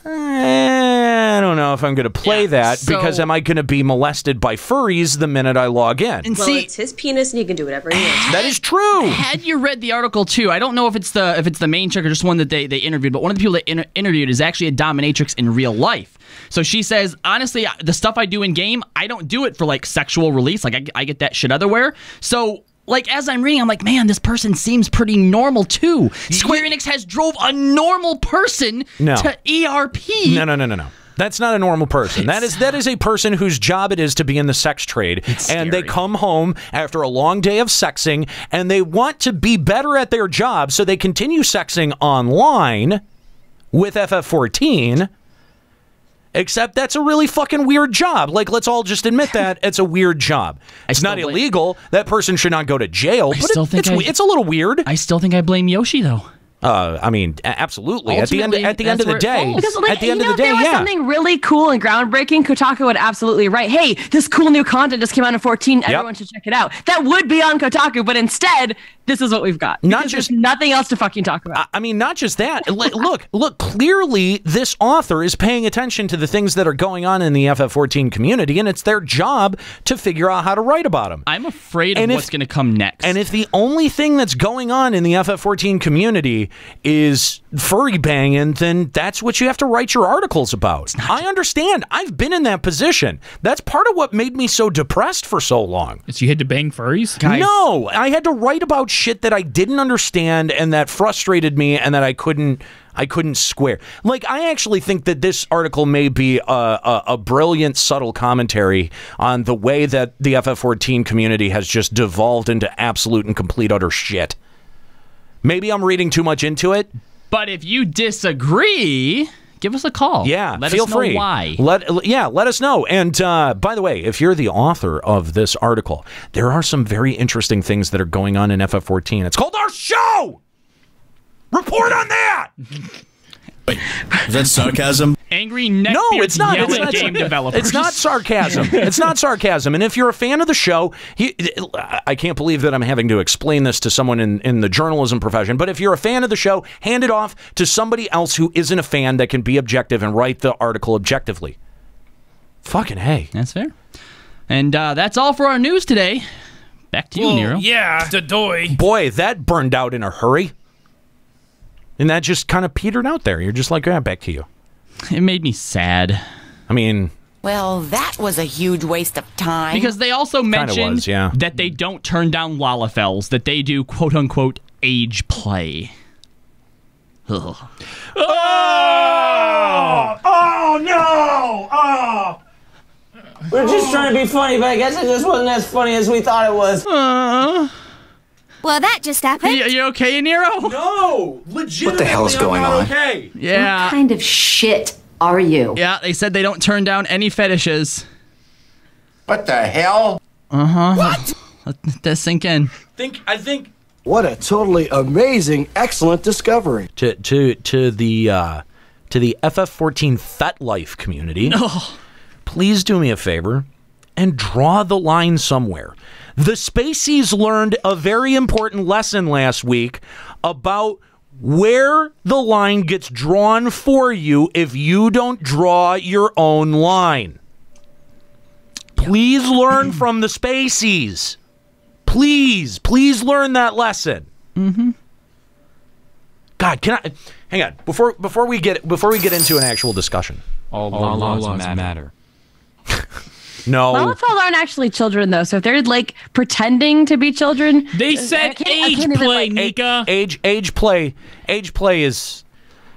I don't know if I'm going to play that, because am I going to be molested by furries the minute I log in? And well, it's his penis and he can do whatever he wants. That is true. Had you read the article too, I don't know if it's the main chick or just one that they interviewed, but one of the people that interviewed is actually a dominatrix in real life. So she says, honestly, the stuff I do in game, I don't do it for like sexual release. Like I get that shit otherwhere. So like, as I'm reading, I'm like, man, this person seems pretty normal, too. Square-Enix has drove a normal person to ERP. No. That's not a normal person. That is a person whose job it is to be in the sex trade. And they come home after a long day of sexing, and they want to be better at their job, so they continue sexing online with FF14. Except that's a really fucking weird job. Like, let's all just admit that it's a weird job. It's not illegal. That person should not go to jail. But it's a little weird. I still think I blame Yoshi, though. I mean, absolutely. Ultimately, at the end of the day, because, like, at the end of the day, if there was something really cool and groundbreaking, Kotaku would absolutely write, hey, this cool new content just came out in 14. Everyone should check it out. That would be on Kotaku, but instead, this is what we've got. There's nothing else to fucking talk about. I mean, not just that. Look, clearly this author is paying attention to the things that are going on in the FF14 community, and it's their job to figure out how to write about them. I'm afraid of what's going to come next. And if the only thing that's going on in the FF14 community is furry banging, then that's what you have to write your articles about. I understand. I've been in that position. That's part of what made me so depressed for so long. So you had to bang furries? Guys. No, I had to write about shit that I didn't understand and that frustrated me and that I couldn't square. Like, I actually think that this article may be a brilliant, subtle commentary on the way that the FF14 community has just devolved into absolute and complete utter shit. Maybe I'm reading too much into it. But if you disagree, give us a call. Yeah, let feel us know free. Why? Let us know. And by the way, if you're the author of this article, there are some very interesting things that are going on in FF14. It's called Our Show! Report on that! Wait, is that sarcasm? Angry neckbeards. No, it's not. Game developers. It's not sarcasm. It's not sarcasm. And if you're a fan of the show, I can't believe that I'm having to explain this to someone in the journalism profession, but if you're a fan of the show, hand it off to somebody else who isn't a fan that can be objective and write the article objectively. Fucking hey. That's fair. And that's all for our news today. Back to you, Nero. Yeah, Dadoy. Boy, that burned out in a hurry. And that just kind of petered out there. You're just like, yeah, back to you. It made me sad. I mean... Well, that was a huge waste of time. Because they also mentioned that they don't turn down Lalafels, that they do quote-unquote age play. Ugh. Oh, no! Oh! We're just trying to be funny, but I guess it just wasn't as funny as we thought it was. Well, that just happened. You okay, Nero? No! Legitimately, what the hell's going on? Okay. Yeah. What kind of shit are you? Yeah, they said they don't turn down any fetishes. What the hell? What? Let that sink in. I think. What a totally amazing, excellent discovery. To the FF14 FetLife community. please do me a favor and draw the line somewhere. The Spaceys learned a very important lesson last week about where the line gets drawn for you if you don't draw your own line. Please learn from the Spaceys. Please learn that lesson. Mm-hmm. God, can I hang on before we get into an actual discussion? All laws matter. No. Lalafold aren't actually children, though. So if they're like pretending to be children, they said age play, Nika. Age play is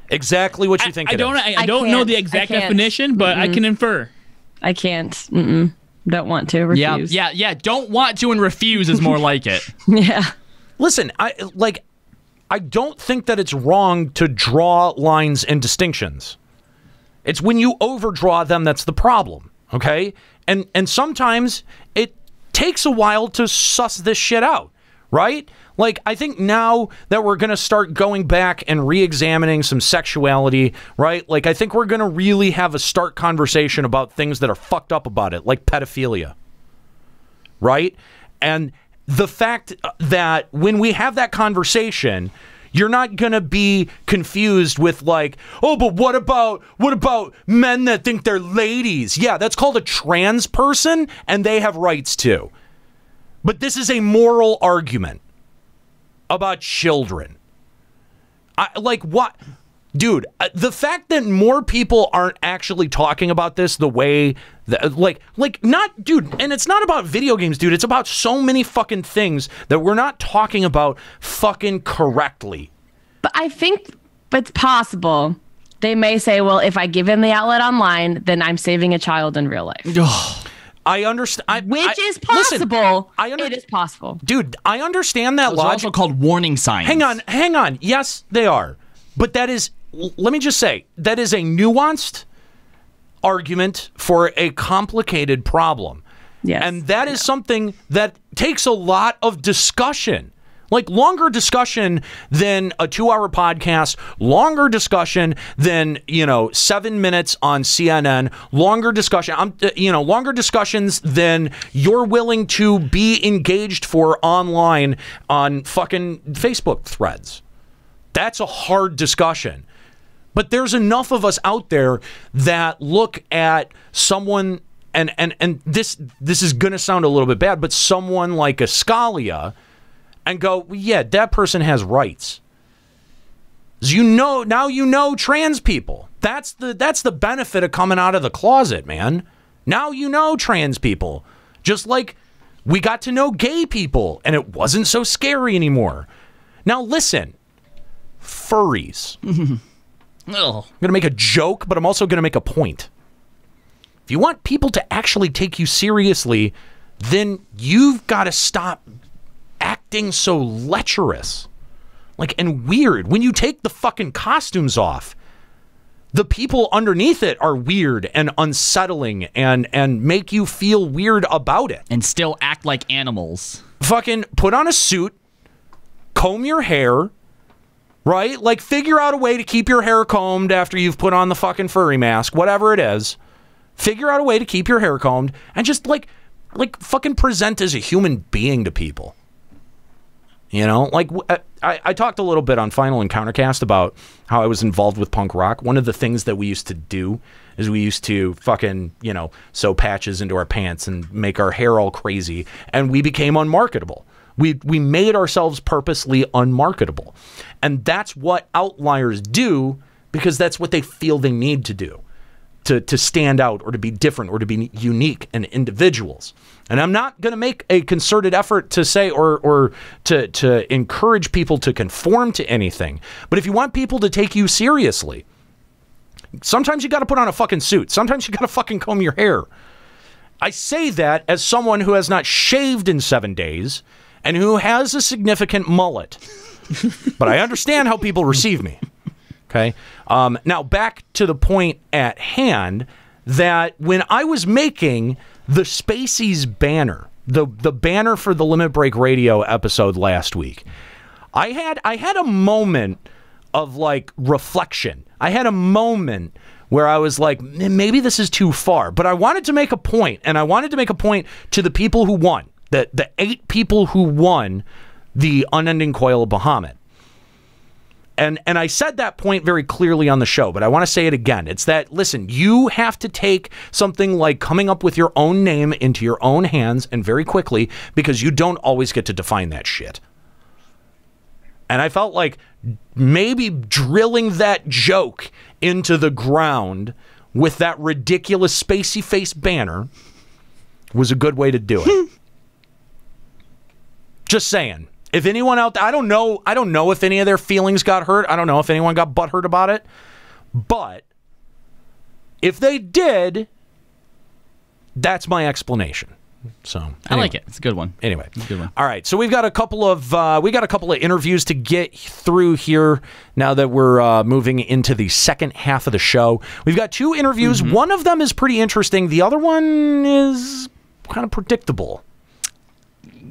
exactly what you think. I don't know the exact definition, but I can infer. I can't. Don't want to. Refuse. Yeah. Don't want to and refuse is more like it. Yeah. Listen, I don't think that it's wrong to draw lines and distinctions. It's when you overdraw them that's the problem. Okay? And sometimes it takes a while to suss this shit out, right? Like, I think now that we're going to start going back and re-examining some sexuality, right? Like, I think we're going to really have a stark conversation about things that are fucked up about it, like pedophilia, right? And the fact that when we have that conversation, you're not going to be confused with like, oh, but what about men that think they're ladies? Yeah, that's called a trans person, and they have rights too. But this is a moral argument about children. Like what? Dude, the fact that more people aren't actually talking about this the way that, like not, dude, and it's not about video games, dude. It's about so many fucking things that we're not talking about fucking correctly. But I think it's possible. They may say, well, if I give him the outlet online, then I'm saving a child in real life. I understand. Which is possible. Listen, it is possible. Dude, I understand that Those logic. are also called warning signs. Hang on. Yes, they are. But that is, let me just say, that is a nuanced argument for a complicated problem. Yes. And that is something that takes a lot of discussion. Like longer discussion than a 2-hour podcast, longer discussion than, 7 minutes on CNN, longer discussions than you're willing to be engaged for online on fucking Facebook threads. That's a hard discussion. But there's enough of us out there that look at someone, and this is going to sound a little bit bad, but someone like a Scalia, and go, well, yeah, that person has rights. Now you know trans people. That's the benefit of coming out of the closet, man. Now you know trans people. Just like we got to know gay people, and it wasn't so scary anymore. Now listen, furries. I'm going to make a joke, but I'm also going to make a point. If you want people to actually take you seriously, then you've got to stop acting so lecherous, and weird. When you take the fucking costumes off, the people underneath it are weird and unsettling and make you feel weird about it. And still act like animals. Fucking put on a suit, comb your hair, right? Like, figure out a way to keep your hair combed after you've put on the fucking furry mask, whatever it is. Figure out a way to keep your hair combed and just like fucking present as a human being to people. I talked a little bit on Final and Countercast about how I was involved with punk rock. One of the things that we used to do is we used to fucking, sew patches into our pants and make our hair all crazy, and we became unmarketable. We made ourselves purposely unmarketable. And that's what outliers do, because that's what they feel they need to do. To stand out or to be different or to be unique and individuals. And I'm not going to make a concerted effort to say or to encourage people to conform to anything. But if you want people to take you seriously, sometimes you got to put on a fucking suit. Sometimes you got to fucking comb your hair. I say that as someone who has not shaved in 7 days and who has a significant mullet. But I understand how people receive me. Okay. Now back to the point at hand, that when I was making the Spaceys banner, the banner for the Limit Break Radio episode last week, I had a moment of reflection. I had a moment where I was like, maybe this is too far. But I wanted to make a point, and I wanted to make a point to the people who won, the 8 people who won the Unending Coil of Bahamut. And I said that point very clearly on the show, but I want to say it again. It's that, listen, you have to take something like coming up with your own name into your own hands and very quickly, because you don't always get to define that shit. And I felt like maybe drilling that joke into the ground with that ridiculous spacey face banner was a good way to do it. Just saying. If anyone out there, I don't know if any of their feelings got hurt. I don't know if anyone got butthurt about it. But if they did, that's my explanation. So anyway. I like it. It's a good one. Anyway, it's a good one. All right. So we've got a couple of interviews to get through here now that we're moving into the second half of the show. We've got 2 interviews. One of them is pretty interesting. The other one is kind of predictable.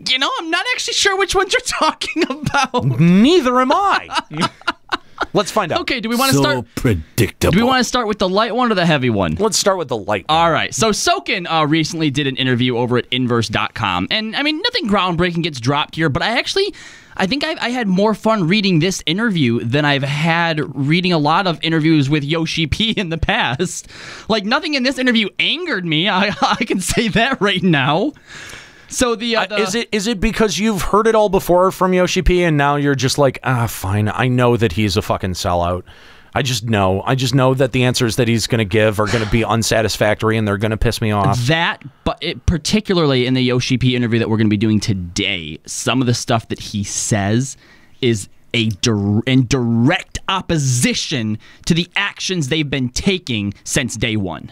You know, I'm not actually sure which ones you're talking about. Neither am I. Let's find out. Okay, do we want to start? So predictable. Do we want to start with the light one or the heavy one? Let's start with the light one. All right. So Soken recently did an interview over at Inverse.com. And, I mean, nothing groundbreaking gets dropped here, but I think I had more fun reading this interview than I've had reading a lot of interviews with Yosheep in the past. Like, nothing in this interview angered me. I can say that right now. So is it because you've heard it all before from Yosheep and now you're just like, fine, I know that he's a fucking sellout. I just know that the answers that he's going to give are going to be unsatisfactory and they're going to piss me off. But particularly in the Yosheep interview that we're going to be doing today, some of the stuff that he says is in direct opposition to the actions they've been taking since day one.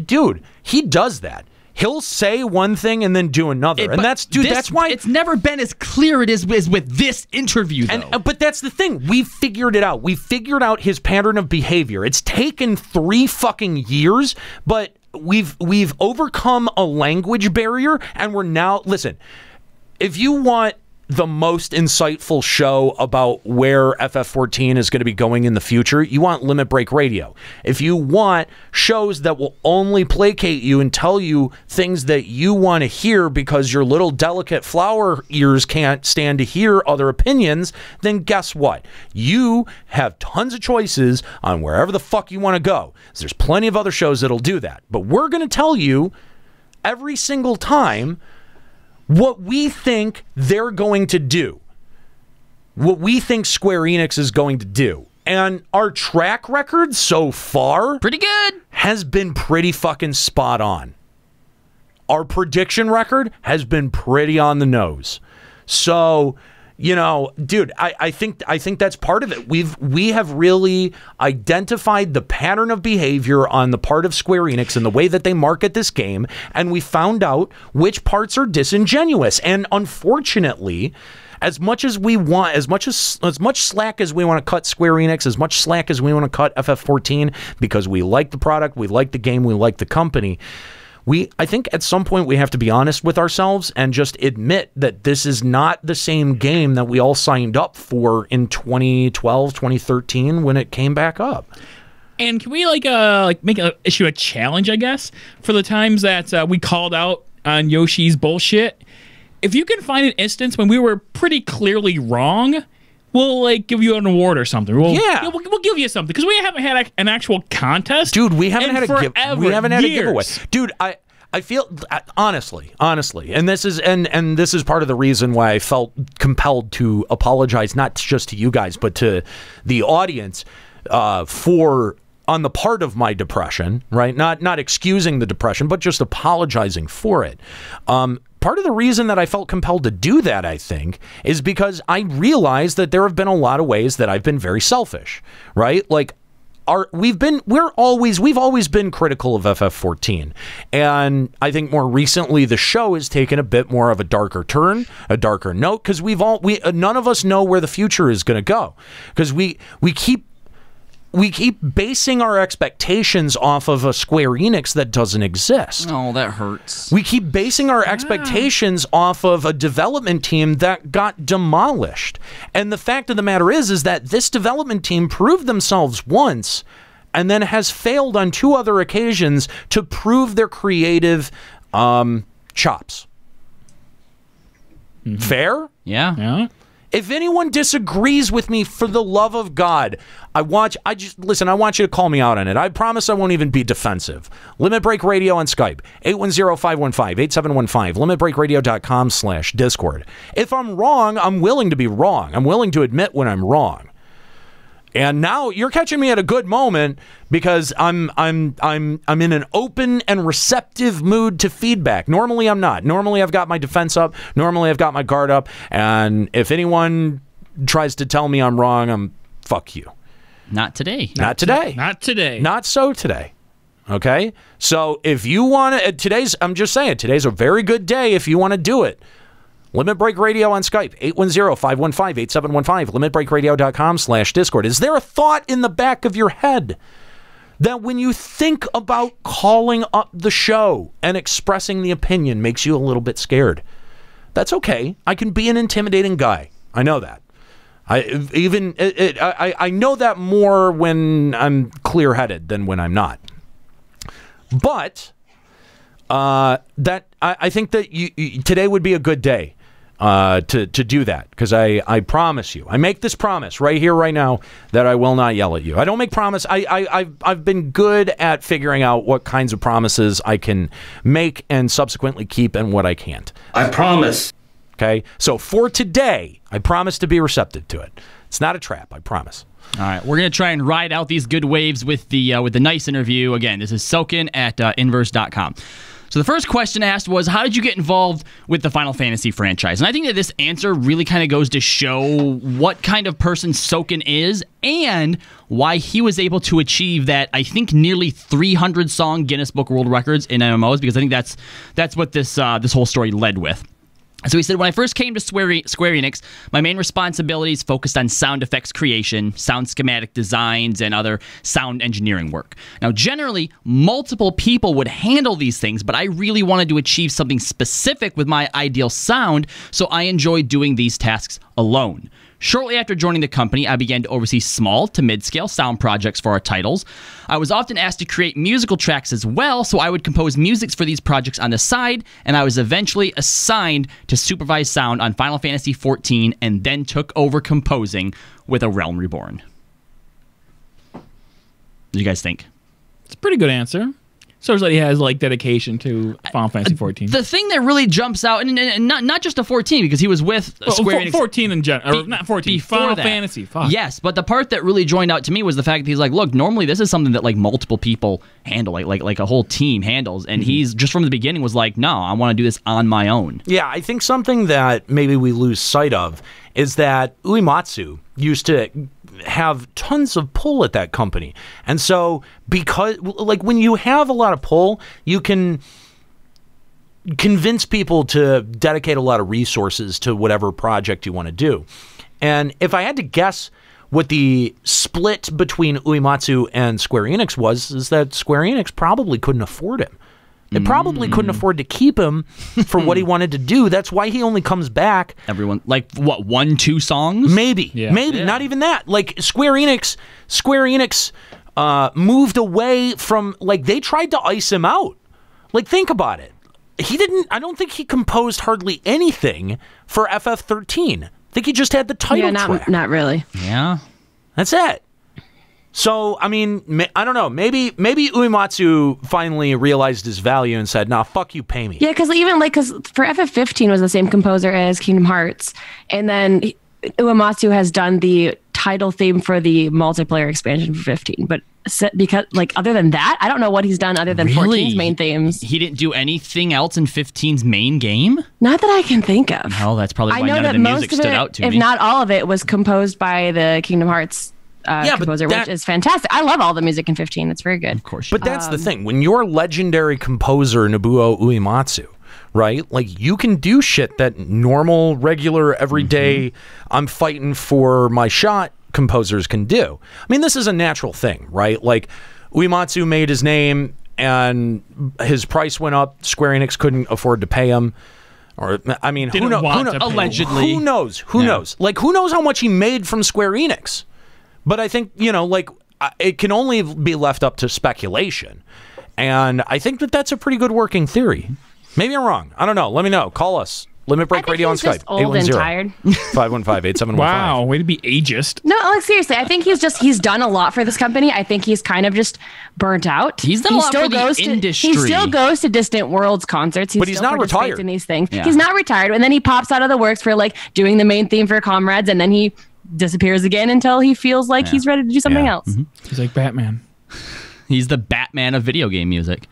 Dude, he does that. He'll say one thing and then do another. That's why it's never been as clear it is with this interview, though. But that's the thing. We figured it out. We figured out his pattern of behavior. It's taken 3 fucking years, but we've overcome a language barrier, and we're now... Listen, if you want the most insightful show about where FF14 is going to be going in the future, you want Limit Break Radio. If you want shows that will only placate you and tell you things that you want to hear because your little delicate flower ears can't stand to hear other opinions, then guess what? You have tons of choices on wherever the fuck you want to go. There's plenty of other shows that'll do that. But we're going to tell you every single time what we think they're going to do, what we think Square-Enix is going to do. And our track record so far, pretty good, has been pretty fucking spot on. Our prediction record has been pretty on the nose. So, you know, dude, I think that's part of it. We have really identified the pattern of behavior on the part of Square-Enix and the way that they market this game, and we found out which parts are disingenuous. And unfortunately, as much slack as we want to cut Square-Enix, as much slack as we want to cut FF14, because we like the product, we like the game, we like the company, I think at some point we have to be honest with ourselves and just admit that this is not the same game that we all signed up for in 2012, 2013 when it came back up. And can we issue a challenge, I guess, for the times that we called out on Yoshi's bullshit? If you can find an instance when we were pretty clearly wrong, we'll give you an award or something. We'll give you something because we haven't had an actual contest. Dude, we haven't had a giveaway. Dude, I feel honestly, and this is part of the reason why I felt compelled to apologize, not just to you guys but to the audience for on the part of my depression, right? Not excusing the depression, but just apologizing for it. Part of the reason that I felt compelled to do that, I think, is because I realized that there have been a lot of ways that I've been very selfish, right? Like, we've always been critical of FF14, and I think more recently the show has taken a bit more of a darker turn, a darker note, because none of us know where the future is going to go, because we keep basing our expectations off of a Square Enix that doesn't exist. Oh, that hurts. We keep basing our expectations off of a development team that got demolished. And the fact of the matter is that this development team proved themselves once and then has failed on 2 other occasions to prove their creative chops. Fair? Yeah. If anyone disagrees with me, for the love of God, I want you to call me out on it. I promise I won't even be defensive. Limit Break Radio on Skype, 810-515-8715, limitbreakradio.com/Discord. If I'm wrong, I'm willing to be wrong. I'm willing to admit when I'm wrong. And now you're catching me at a good moment because I'm in an open and receptive mood to feedback. Normally I'm not. Normally I've got my defense up. Normally I've got my guard up. And if anyone tries to tell me I'm wrong, fuck you. Not today. Not today. Not today. Not so today. Okay? So if you want to, I'm just saying, today's a very good day if you want to do it. Limit Break Radio on Skype, 810-515-8715, limitbreakradio.com/Discord. Is there a thought in the back of your head that when you think about calling up the show and expressing the opinion makes you a little bit scared? That's okay. I can be an intimidating guy. I know that. I know that more when I'm clear-headed than when I'm not. But I think that today would be a good day to do that, because I promise you, I make this promise right here, right now, that I will not yell at you. I don't make promise. I've been good at figuring out what kinds of promises I can make and subsequently keep and what I can't. I promise. Okay? So for today, I promise to be receptive to it. It's not a trap, I promise. All right, we're going to try and ride out these good waves with the nice interview. Again, this is Soken at Inverse.com. So the first question asked was, how did you get involved with the Final Fantasy franchise? And I think that this answer really kind of goes to show what kind of person Soken is and why he was able to achieve that, I think, nearly 300-song Guinness Book World Records in MMOs, because I think that's what this whole story led with. So he said, when I first came to Square-Enix, my main responsibilities focused on sound effects creation, sound schematic designs, and other sound engineering work. Now, generally, multiple people would handle these things, but I really wanted to achieve something specific with my ideal sound, so I enjoyed doing these tasks alone. Shortly after joining the company, I began to oversee small to mid-scale sound projects for our titles. I was often asked to create musical tracks as well, so I would compose music for these projects on the side, and I was eventually assigned to supervise sound on Final Fantasy XIV, and then took over composing with A Realm Reborn. What do you guys think? It's a pretty good answer. Shows that he has dedication to Final Fantasy XIV. The thing that really jumps out, and not just to 14, because he was with Square Enix. 14 in general, or not 14. Final Fantasy. Fuck. Yes, but the part that really joined out to me was the fact that he's like, look, normally this is something that multiple people handle, like a whole team handles, and he's just from the beginning was like, no, I want to do this on my own. Yeah, I think something that maybe we lose sight of is that Uematsu used to have tons of pull at that company. And so, because, when you have a lot of pull, you can convince people to dedicate a lot of resources to whatever project you want to do. And if I had to guess what the split between Uematsu and Square Enix was, is that Square Enix probably couldn't afford him. They probably couldn't afford to keep him for what he wanted to do. That's why he only comes back. Everyone, 1-2 songs? Maybe. Not even that. Square Enix moved away from, they tried to ice him out. Think about it. I don't think he composed hardly anything for FF13. I think he just had the title track. Not really. Yeah. That's it. So, I mean, I don't know. Maybe Uematsu finally realized his value and said, "Nah, fuck you, pay me." Yeah, because because for FF15 was the same composer as Kingdom Hearts, and then Uematsu has done the title theme for the multiplayer expansion for 15. But because other than that, I don't know what he's done other than 14's main themes. He didn't do anything else in 15's main game? Not that I can think of. No, that's probably why none of the music stood out to me. If not all of it, was composed by the Kingdom Hearts composer, which is fantastic. I love all the music in 15. It's very good. Of course. But that's the thing. When you're legendary composer Nobuo Uematsu, right? You can do shit that normal, regular, everyday, I'm fighting for my shot composers can do. I mean, this is a natural thing, right? Uematsu made his name and his price went up. Square Enix couldn't afford to pay him. Or, I mean, who knows? Allegedly. Who knows? Who knows? Who knows how much he made from Square Enix? But I think, it can only be left up to speculation. And I think that that's a pretty good working theory. Maybe I'm wrong. I don't know. Let me know. Call us. Limit Break Radio on Skype. Old and tired. 515-8715. Wow, way to be ageist. No, like seriously, I think he's done a lot for this company. I think he's kind of just burnt out. He's done a lot for the industry. He still goes to Distant Worlds concerts. But he's not retired in these things. Yeah. He's not retired, and then he pops out of the works for like doing the main theme for Comrades, and then he disappears again until he feels like he's ready to do something else. He's like Batman. He's the Batman of video game music.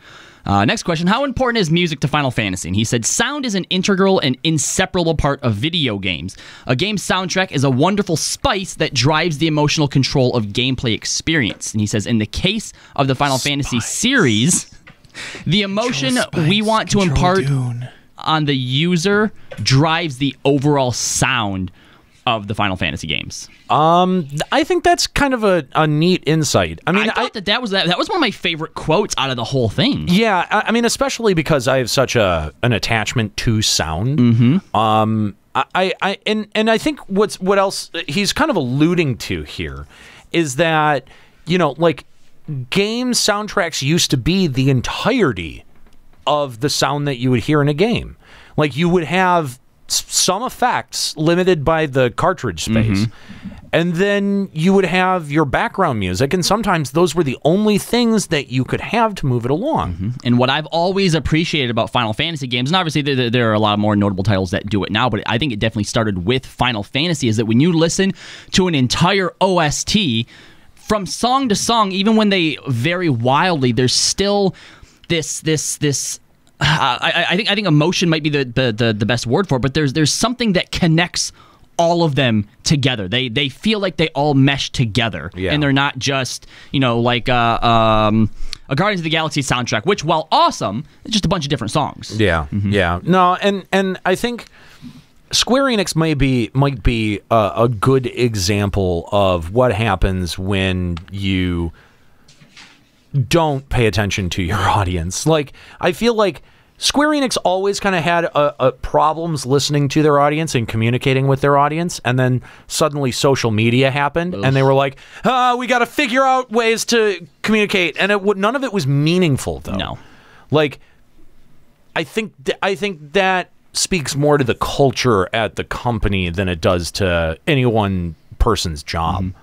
Next question. How important is music to Final Fantasy? And he said, sound is an integral and inseparable part of video games. A game's soundtrack is a wonderful spice that drives the emotional control of gameplay experience. And he says, in the case of the Final Fantasy series, the emotion we want to impart on the user drives the overall sound of the Final Fantasy games. I think that's kind of a neat insight. I mean, I thought that was one of my favorite quotes out of the whole thing. Yeah, I mean, especially because I have such an attachment to sound. I think what else he's kind of alluding to here is that, you know, like game soundtracks used to be the entirety of the sound that you would hear in a game. Like you would have some effects limited by the cartridge space. And then you would have your background music, and sometimes those were the only things that you could have to move it along. And what I've always appreciated about Final Fantasy games, and obviously there are a lot more notable titles that do it now, but I think it definitely started with Final Fantasy, is that when you listen to an entire OST, from song to song, even when they vary wildly, there's still this I think emotion might be the best word for it, but there's something that connects all of them together. They feel like they all mesh together, and they're not just, you know, like a Guardians of the Galaxy soundtrack, which, while awesome, it's just a bunch of different songs. No, and I think Square-Enix might be a good example of what happens when you don't pay attention to your audience. Like, I feel like Square-Enix always kind of had problems listening to their audience and communicating with their audience, and then suddenly social media happened, and they were like, we got to figure out ways to communicate, and none of it was meaningful, though. No. Like, I think that speaks more to the culture at the company than it does to any one person's job.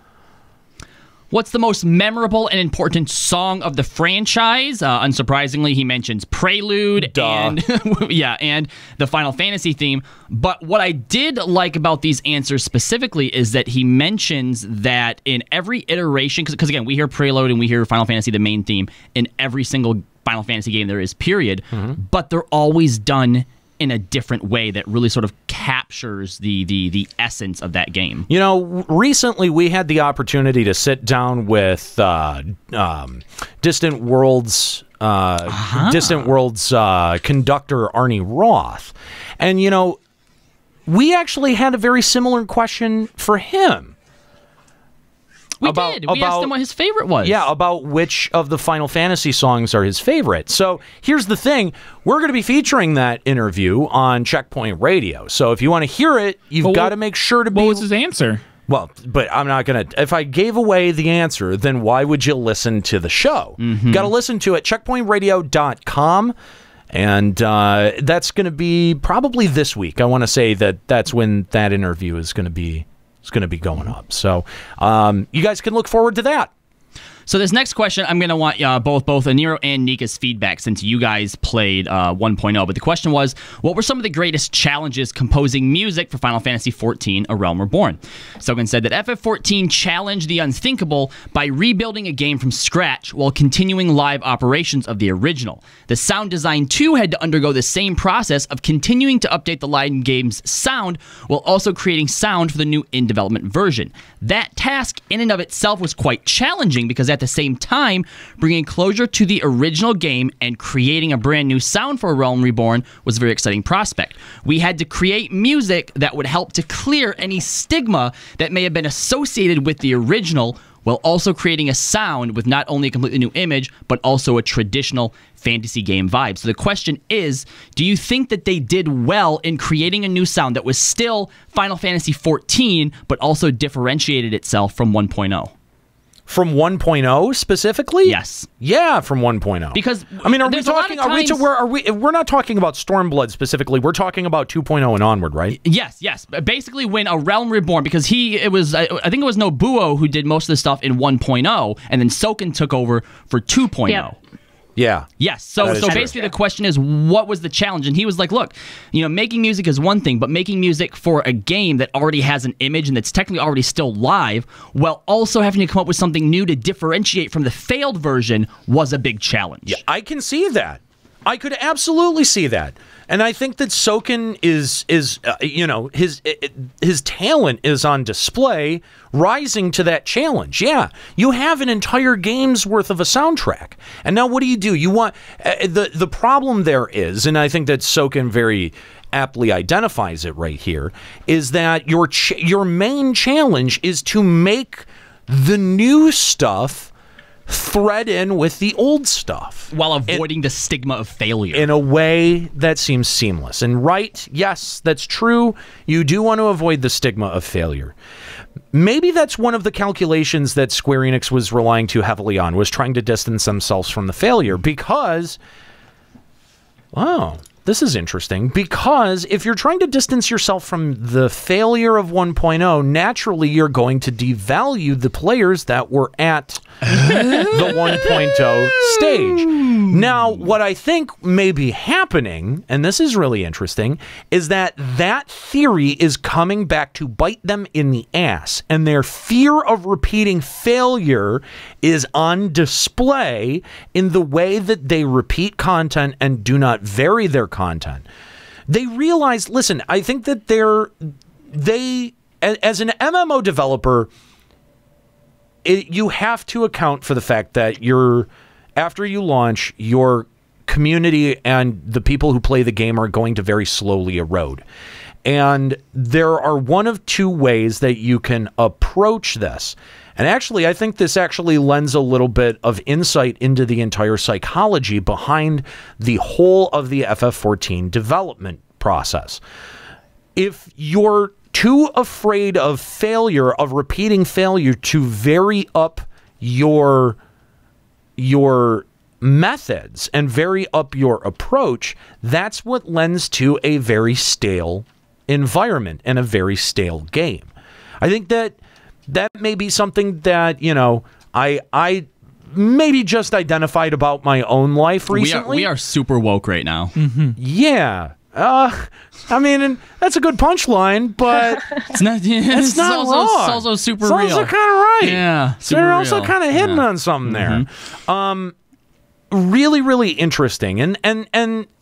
What's the most memorable and important song of the franchise? Unsurprisingly, he mentions Prelude and and the Final Fantasy theme. But what I did like about these answers specifically is that he mentions that in every iteration, because again, we hear Prelude and we hear Final Fantasy, the main theme, in every single Final Fantasy game there is, period. But they're always done in a different way that really sort of captures the essence of that game. You know, recently we had the opportunity to sit down with Distant Worlds conductor Arnie Roth, and you know, we actually had a very similar question for him. We asked him what his favorite was. Yeah, about which of the Final Fantasy songs are his favorite. So here's the thing. We're going to be featuring that interview on Checkpoint Radio. So if you want to hear it, you've got to make sure to be... What was his answer? Well, but I'm not going to... If I gave away the answer, then why would you listen to the show? Got to listen to it, checkpointradio.com. And that's going to be probably this week. I want to say that's when that interview is going to be... going up. So you guys can look forward to that. So this next question, I'm going to want both Aniro and Nika's feedback since you guys played 1.0. But the question was, what were some of the greatest challenges composing music for Final Fantasy XIV: A Realm Reborn? Soken said that FF14 challenged the unthinkable by rebuilding a game from scratch while continuing live operations of the original. The sound design too had to undergo the same process of continuing to update the Laden game's sound while also creating sound for the new in-development version. That task in and of itself was quite challenging because at the same time, bringing closure to the original game and creating a brand new sound for A Realm Reborn was a very exciting prospect. We had to create music that would help to clear any stigma that may have been associated with the original, while also creating a sound with not only a completely new image, but also a traditional fantasy game vibe. So the question is, do you think that they did well in creating a new sound that was still Final Fantasy XIV, but also differentiated itself from 1.0? From 1.0 specifically? Yes. Yeah, from 1.0. Because I mean, are we talking? We're not talking about Stormblood specifically. We're talking about 2.0 and onward, right? Yes. Basically, when A Realm Reborn, because I think it was Nobuo who did most of the stuff in 1.0, and then Soken took over for 2.0. Yep. Yeah. Yes. So basically the question is, what was the challenge? And he was like, look, making music is one thing, but making music for a game that already has an image and that's technically already still live, while also having to come up with something new to differentiate from the failed version was a big challenge. Yeah, I can see that. I could absolutely see that. And I think that Soken is his talent is on display, rising to that challenge. Yeah, you have an entire game's worth of a soundtrack, and now what do? You want the problem there is, and I think that Soken very aptly identifies it right here, is that your main challenge is to make the new stuff thread in with the old stuff while avoiding the stigma of failure in a way that seems seamless. And yes, that's true. You do want to avoid the stigma of failure. Maybe that's one of the calculations that Square Enix was relying too heavily on, was trying to distance themselves from the failure, because this is interesting, because if you're trying to distance yourself from the failure of 1.0, naturally you're going to devalue the players that were at the 1.0 stage. Now, what I think may be happening, and this is really interesting, is that theory is coming back to bite them in the ass, and their fear of repeating failure is on display in the way that they repeat content and do not vary their content. They realize, listen, I think that as an MMO developer, you have to account for the fact that after you launch, your community and the people who play the game are going to very slowly erode. And there are one of two ways that you can approach this. And actually, I think this actually lends a little bit of insight into the entire psychology behind the whole of the FF14 development process. If you're too afraid of failure, of repeating failure, to vary up your methods and vary up your approach, that's what lends to a very stale environment and a very stale game. I think that may be something that, I maybe just identified about my own life recently. We are super woke right now. Mm-hmm. Yeah. I mean, and that's a good punchline, but it's not wrong. It's also super real. It's also kind of right. Yeah, so they're also kind of hidden on something there. Really, really interesting. And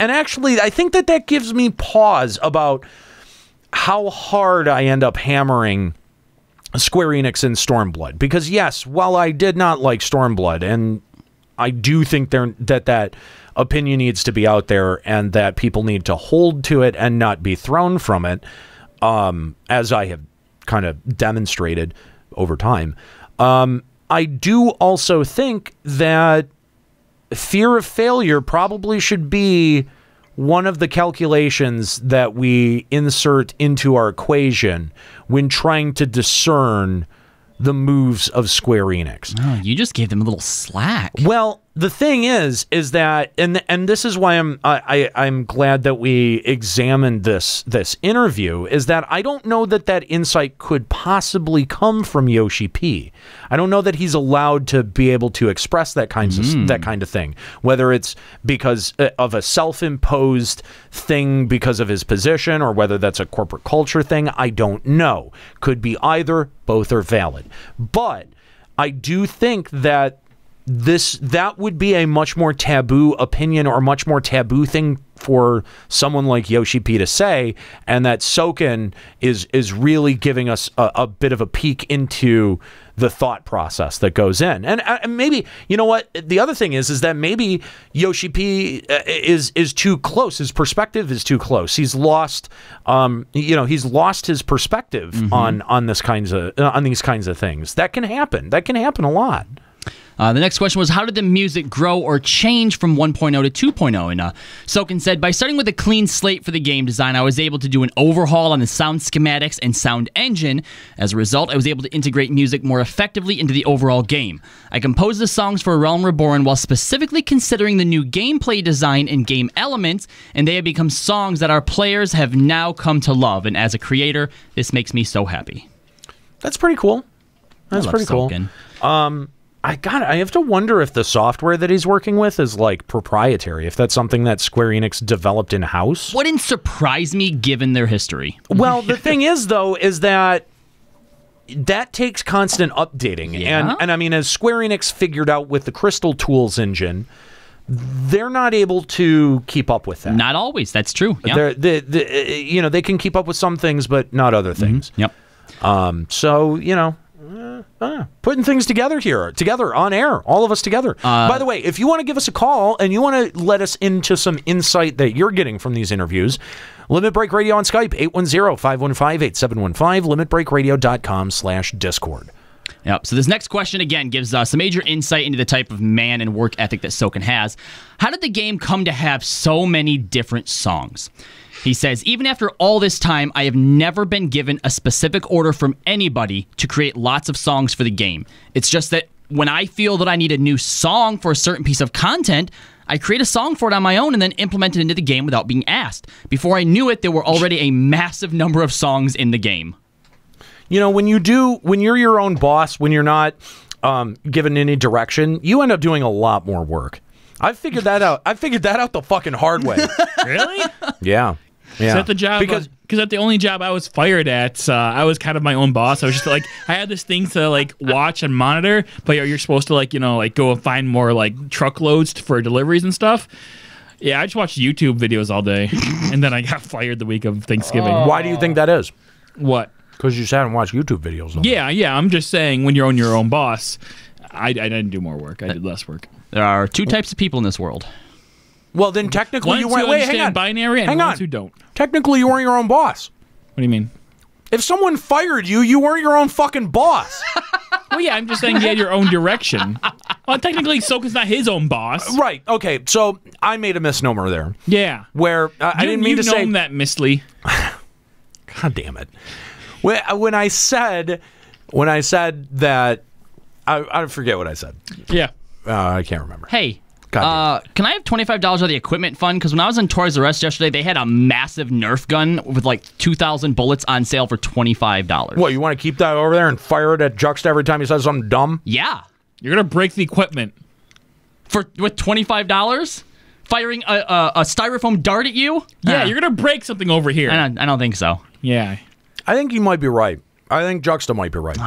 actually, I think that gives me pause about how hard I end up hammering Square Enix and Stormblood. Because yes, while I did not like Stormblood, and I do think that opinion needs to be out there and that people need to hold to it and not be thrown from it, as I have kind of demonstrated over time. I do also think that fear of failure probably should be one of the calculations that we insert into our equation when trying to discern the moves of Square Enix. Oh, you just gave them a little slack. Well, the thing is that, and this is why I'm glad that we examined this interview, is that I don't know that insight could possibly come from Yosheep. I don't know that he's allowed to be able to express that kind of thing, whether it's because of a self-imposed thing because of his position, or whether that's a corporate culture thing. I don't know. Could be either. Both are valid. But I do think that that would be a much more taboo opinion, or much more taboo thing for someone like Yosheep to say, and that Soken is really giving us a bit of a peek into the thought process that goes in. And maybe, you know what, the other thing is that maybe Yosheep is too close. His perspective is too close. He's lost he's lost his perspective on these kinds of things. That can happen. That can happen a lot. The next question was, how did the music grow or change from 1.0 to 2.0? And Soken said, by starting with a clean slate for the game design, I was able to do an overhaul on the sound schematics and sound engine. As a result, I was able to integrate music more effectively into the overall game. I composed the songs for Realm Reborn while specifically considering the new gameplay design and game elements, and they have become songs that our players have now come to love. And as a creator, this makes me so happy. That's pretty cool. That's pretty cool. I have to wonder if the software that he's working with is like proprietary, if that's something that Square Enix developed in-house. Wouldn't surprise me given their history. Well, the thing is, though, is that takes constant updating. Yeah? And I mean, as Square Enix figured out with the Crystal Tools engine, they're not able to keep up with that. Not always. That's true. Yeah. They can keep up with some things, but not other things. Yep. So, putting things together on air, all of us together. By the way, if you want to give us a call and you want to let us into some insight that you're getting from these interviews, Limit Break Radio on Skype, 810-515-8715, limitbreakradio.com/Discord. Yep. So this next question, again, gives some major insight into the type of man and work ethic that Soken has. How did the game come to have so many different songs? He says, even after all this time, I have never been given a specific order from anybody to create lots of songs for the game. It's just that when I feel that I need a new song for a certain piece of content, I create a song for it on my own and then implement it into the game without being asked. Before I knew it, there were already a massive number of songs in the game. You know, when you're your own boss, when you're not given any direction, you end up doing a lot more work. I figured that out. I figured that out the fucking hard way. Really? Yeah. Is that the job? Because that's the only job I was fired at. I was kind of my own boss. I was just like, I had this thing to like watch and monitor, but you're supposed to go and find more like truckloads for deliveries and stuff. Yeah, I just watched YouTube videos all day, and then I got fired the week of Thanksgiving. Why do you think that is? What? Because you just haven't watched YouTube videos. Yeah. I'm just saying, when you're your own boss, I didn't do more work. I did less work. There are two types of people in this world. Well, then technically you weren't. Wait, hang on. Binary and ones who don't. Technically, you weren't your own boss. What do you mean? If someone fired you, you weren't your own fucking boss. Well, yeah, I'm just saying you had your own direction. Well, technically, Soken's not his own boss. Right. Okay. So I made a misnomer there. Yeah. Where I didn't mean to say that, Mistley. God damn it. When I said that, I forget what I said. Yeah. I can't remember. Hey. Can I have $25 of the equipment fund? Because when I was in Toys R Us yesterday, they had a massive Nerf gun with like 2,000 bullets on sale for $25. What, you want to keep that over there and fire it at Juxta every time he says something dumb? Yeah. You're going to break the equipment. With $25? Firing a styrofoam dart at you? Yeah, you're going to break something over here. I don't think so. Yeah. I think you might be right. I think Juxta might be right.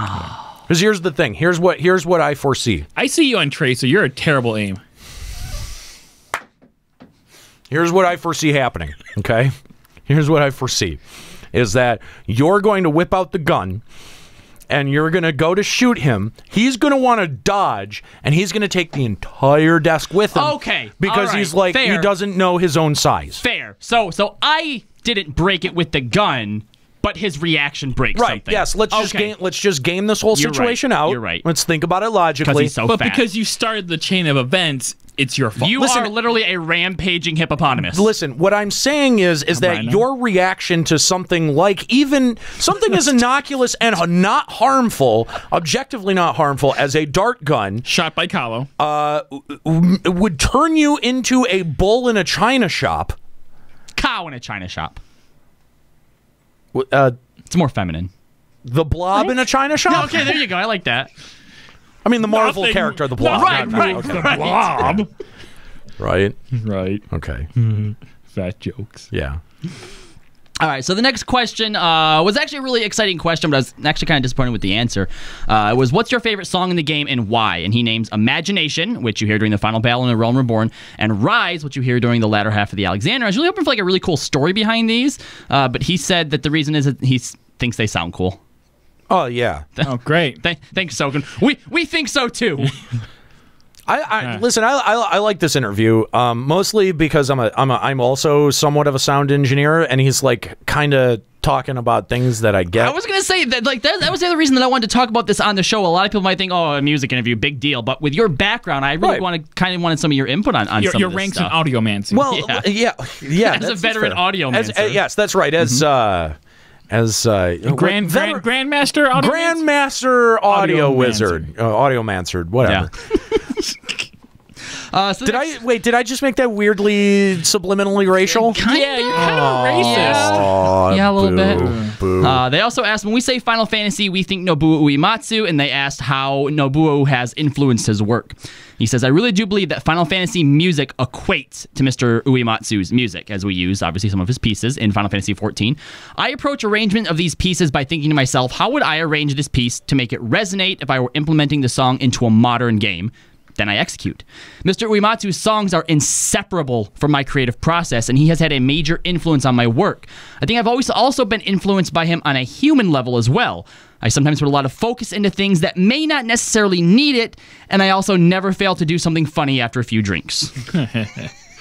Because here's the thing. Here's what I foresee. I see you on Tracer. You're a terrible aim. Here's what I foresee happening, okay? Here's what I foresee, is that you're going to whip out the gun, and you're going to go to shoot him. He's going to want to dodge, and he's going to take the entire desk with him. Okay, because he's like, fair. He doesn't know his own size. Fair. So I didn't break it with the gun, but his reaction breaks something. Right, yes. Let's just game this whole situation out. You're right. Let's think about it logically. Because he's so fat. Because you started the chain of events, it's your fault. You are literally a rampaging hippopotamus. Listen, what I'm saying is that your reaction to something like even something as innocuous and not harmful, objectively not harmful, as a dart gun shot by Kahlo, would turn you into a bull in a china shop. Cow in a china shop. It's more feminine. The blob in a china shop? No, okay, there you go. I like that. I mean, the Marvel character, the blob. Right. The blob. Right? Right. Okay. Fat jokes. Yeah. All right, so the next question was actually a really exciting question, but I was actually kind of disappointed with the answer. It was, what's your favorite song in the game and why? And he names Imagination, which you hear during the final battle in the Realm Reborn, and Rise, which you hear during the latter half of the Alexander. I was really hoping for like a really cool story behind these, but he said that the reason is that he thinks they sound cool. Oh, yeah. Oh, great. Thanks, Soken. We think so, too. Listen, I like this interview mostly because I'm also somewhat of a sound engineer, and he's like kind of talking about things that I get. I was going to say that, like, that was the other reason that I wanted to talk about this on the show. A lot of people might think, oh, a music interview, big deal. But with your background, I really wanted some of your input on some of your this ranks stuff. in audiomancy. Well, yeah. As a veteran audiomancer. Yes, that's right. Grandmaster audio Grandmaster audio wizard, audiomancer, whatever. Yeah. Did I just make that weirdly subliminally racial? Yeah, you're kind of racist. Yeah, a little bit. Boo. They also asked, when we say Final Fantasy, we think Nobuo Uematsu, and they asked how Nobuo has influenced his work. He says, I really do believe that Final Fantasy music equates to Mr. Uematsu's music, as we use, obviously, some of his pieces in Final Fantasy XIV. I approach arrangement of these pieces by thinking to myself, how would I arrange this piece to make it resonate if I were implementing the song into a modern game? Then I execute. Mr. Uematsu's songs are inseparable from my creative process, and he has had a major influence on my work. I think I've always also been influenced by him on a human level as well. I sometimes put a lot of focus into things that may not necessarily need it, and I also never fail to do something funny after a few drinks.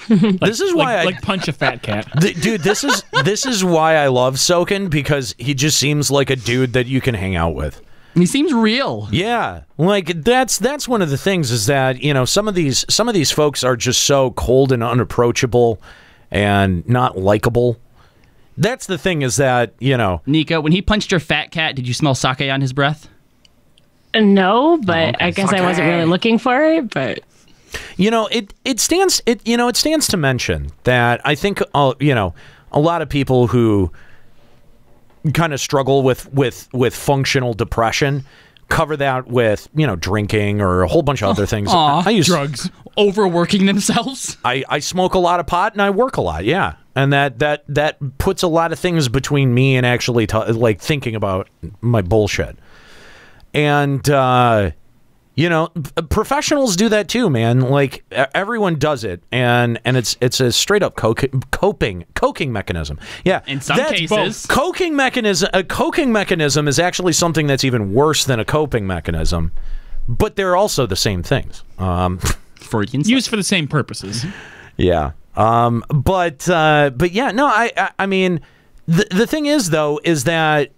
This is why like punch a fat cat. Dude, this is why I love Soken, because he just seems like a dude that you can hang out with. And he seems real. Yeah, like that's one of the things is that, you know, some of these folks are just so cold and unapproachable and not likable. That's the thing is that, you know, Nika, when he punched your fat cat, did you smell sake on his breath? No, but I guess I wasn't really looking for it. But you know, it stands to mention that I think you know, a lot of people who kind of struggle with functional depression cover that with, you know, drinking or a whole bunch of other things. I use drugs, overworking themselves. I smoke a lot of pot and I work a lot, yeah, and that puts a lot of things between me and actually like thinking about my bullshit. And you know, professionals do that too, man. Like everyone does it, and it's a straight up coping mechanism. Yeah, in some cases, coping mechanism. A coping mechanism is actually something that's even worse than a coping mechanism, but they're also the same things. Used for the same purposes. Yeah. But yeah, no. I mean, the thing is though is that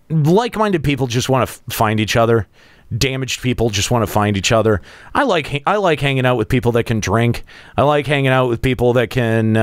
like-minded people just want to find each other. Damaged people just want to find each other. I like hanging out with people that can drink. I like hanging out with people that can,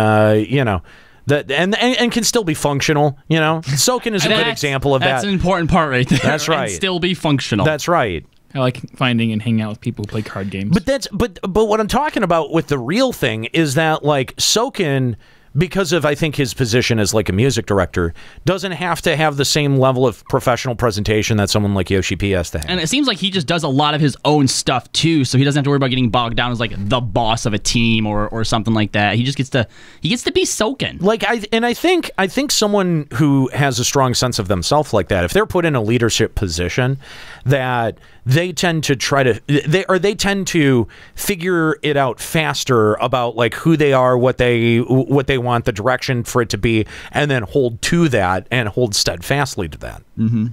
you know, that and can still be functional. You know, Soken is a good example of that. That's an important part right there. That's right. And still be functional. That's right. I like finding and hanging out with people who play card games. But what I'm talking about with the real thing is that like Soken, because of, I think, his position as like a music director, doesn't have to have the same level of professional presentation that someone like Yosheep has to have. And it seems like he just does a lot of his own stuff too, so he doesn't have to worry about getting bogged down as like the boss of a team or something like that. He just gets to be Soken. Like I think someone who has a strong sense of themselves like that, if they're put in a leadership position, that they tend to they tend to figure it out faster about like who they are, what they want, the direction for it to be, and then hold to that and hold steadfastly to that. Mm-hmm.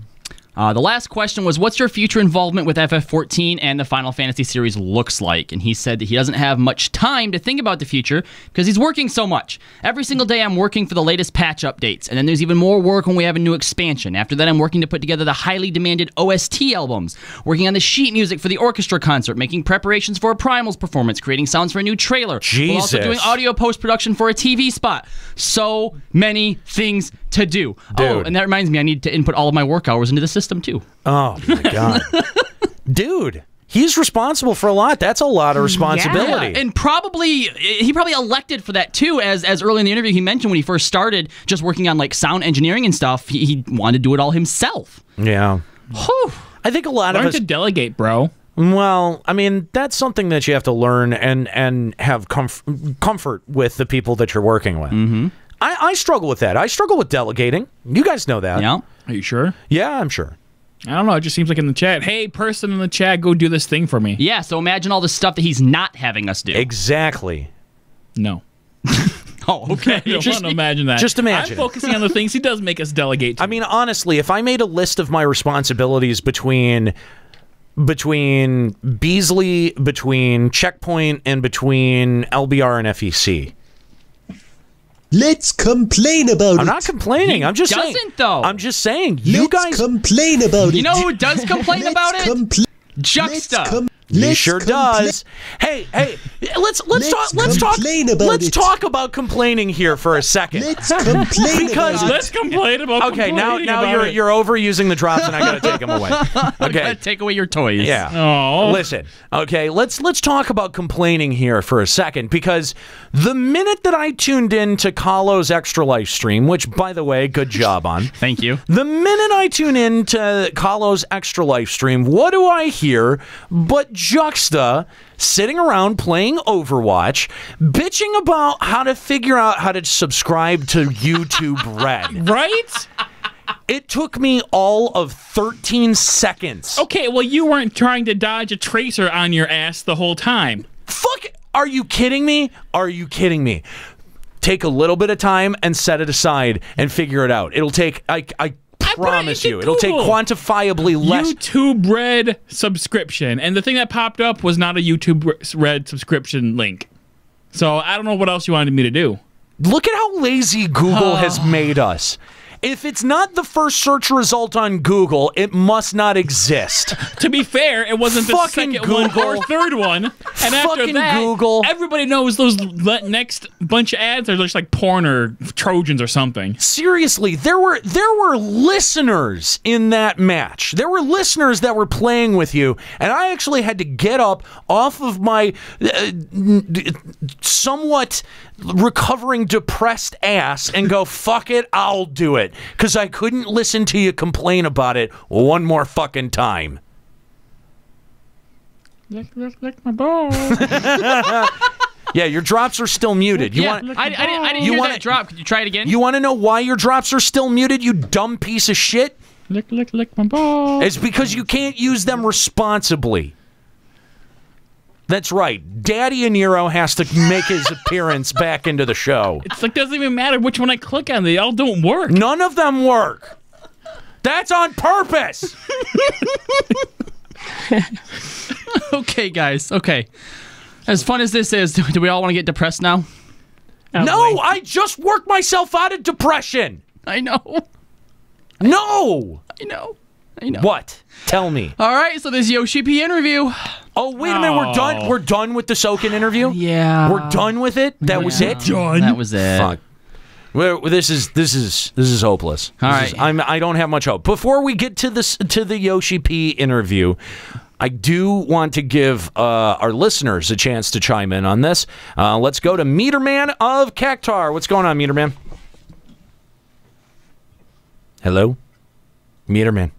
The last question was, what's your future involvement with FF14 and the Final Fantasy series looks like? And he said that he doesn't have much time to think about the future because he's working so much. Every single day I'm working for the latest patch updates, and then there's even more work when we have a new expansion. After that, I'm working to put together the highly demanded OST albums, working on the sheet music for the orchestra concert, making preparations for a Primals performance, creating sounds for a new trailer. Jesus. While also doing audio post-production for a TV spot. So many things to do. Dude. Oh, and that reminds me, I need to input all of my work hours into the system too. Oh my god. Dude, he's responsible for a lot. That's a lot of responsibility. Yeah. And he probably elected for that too, as early in the interview he mentioned when he first started just working on like sound engineering and stuff, he wanted to do it all himself. Yeah. Whew. I think a lot of us to delegate, bro. Well, I mean, that's something that you have to learn and have comfort with the people that you're working with. Mm-hmm. I struggle with that. I struggle with delegating. You guys know that. Yeah. Are you sure? Yeah, I'm sure. I don't know. It just seems like in the chat, hey, person in the chat, go do this thing for me. Yeah, so imagine all the stuff that he's not having us do. Exactly. No. Oh, okay. I don't want to imagine that. Just imagine. I'm focusing on the things he does make us delegate to. I mean, honestly, if I made a list of my responsibilities between Beasley, between Checkpoint, and between LBR and FEC, Let's complain about it. I'm not complaining. I'm just saying. Doesn't though. I'm just saying. You guys complain about it. You know who does complain about it? Juxta. He sure does. Hey, let's talk about complaining here for a second. Let's complain because let's complain about. Okay, now you're overusing the drops, and I gotta take them away. Okay, take away your toys. Yeah. Oh. Listen. Okay, let's talk about complaining here for a second, because the minute that I tuned in to Kahlo's Extra Life stream, which by the way, good job on. Thank you. The minute I tune in to Kahlo's Extra Life stream, what do I hear but Juxta sitting around playing Overwatch, bitching about how to figure out how to subscribe to YouTube Red. Right? It took me all of 13 seconds. Okay, well, you weren't trying to dodge a tracer on your ass the whole time. Fuck! Are you kidding me? Are you kidding me? Take a little bit of time and set it aside and figure it out. It'll take... I promise you, it'll take quantifiably less. YouTube Red subscription, and the thing that popped up was not a YouTube Red subscription link. So I don't know what else you wanted me to do. Look at how lazy Google has made us. If it's not the first search result on Google, it must not exist. To be fair, it wasn't the second Google. one or third one. And after that, Google. Everybody knows those next bunch of ads are just like porn or Trojans or something. Seriously, there were listeners in that match. There were listeners that were playing with you, and I actually had to get up off of my somewhat recovering depressed ass and go, fuck it, I'll do it. Because I couldn't listen to you complain about it one more fucking time. Lick my balls. Yeah, your drops are still muted. I didn't hear that drop. Could you try it again? You want to know why your drops are still muted, you dumb piece of shit? Lick my balls. It's because you can't use them responsibly. That's right. Daddy Nero has to make his appearance back into the show. It's like, doesn't even matter which one I click on. They all don't work. None of them work. That's on purpose. Okay, guys. Okay. As fun as this is, do we all want to get depressed now? No, I just worked myself out of depression. I know. No. I know. What? Tell me. All right, so this Yosheep interview. Oh, wait a minute. We're done. We're done with the Soken interview? Yeah. We're done with it? That was it? Done. That was it. Fuck. Well, this is hopeless. All right. I don't have much hope. Before we get to the Yosheep interview, I do want to give our listeners a chance to chime in on this. Let's go to Meterman of Cactar. What's going on, Meterman? Hello? Meterman.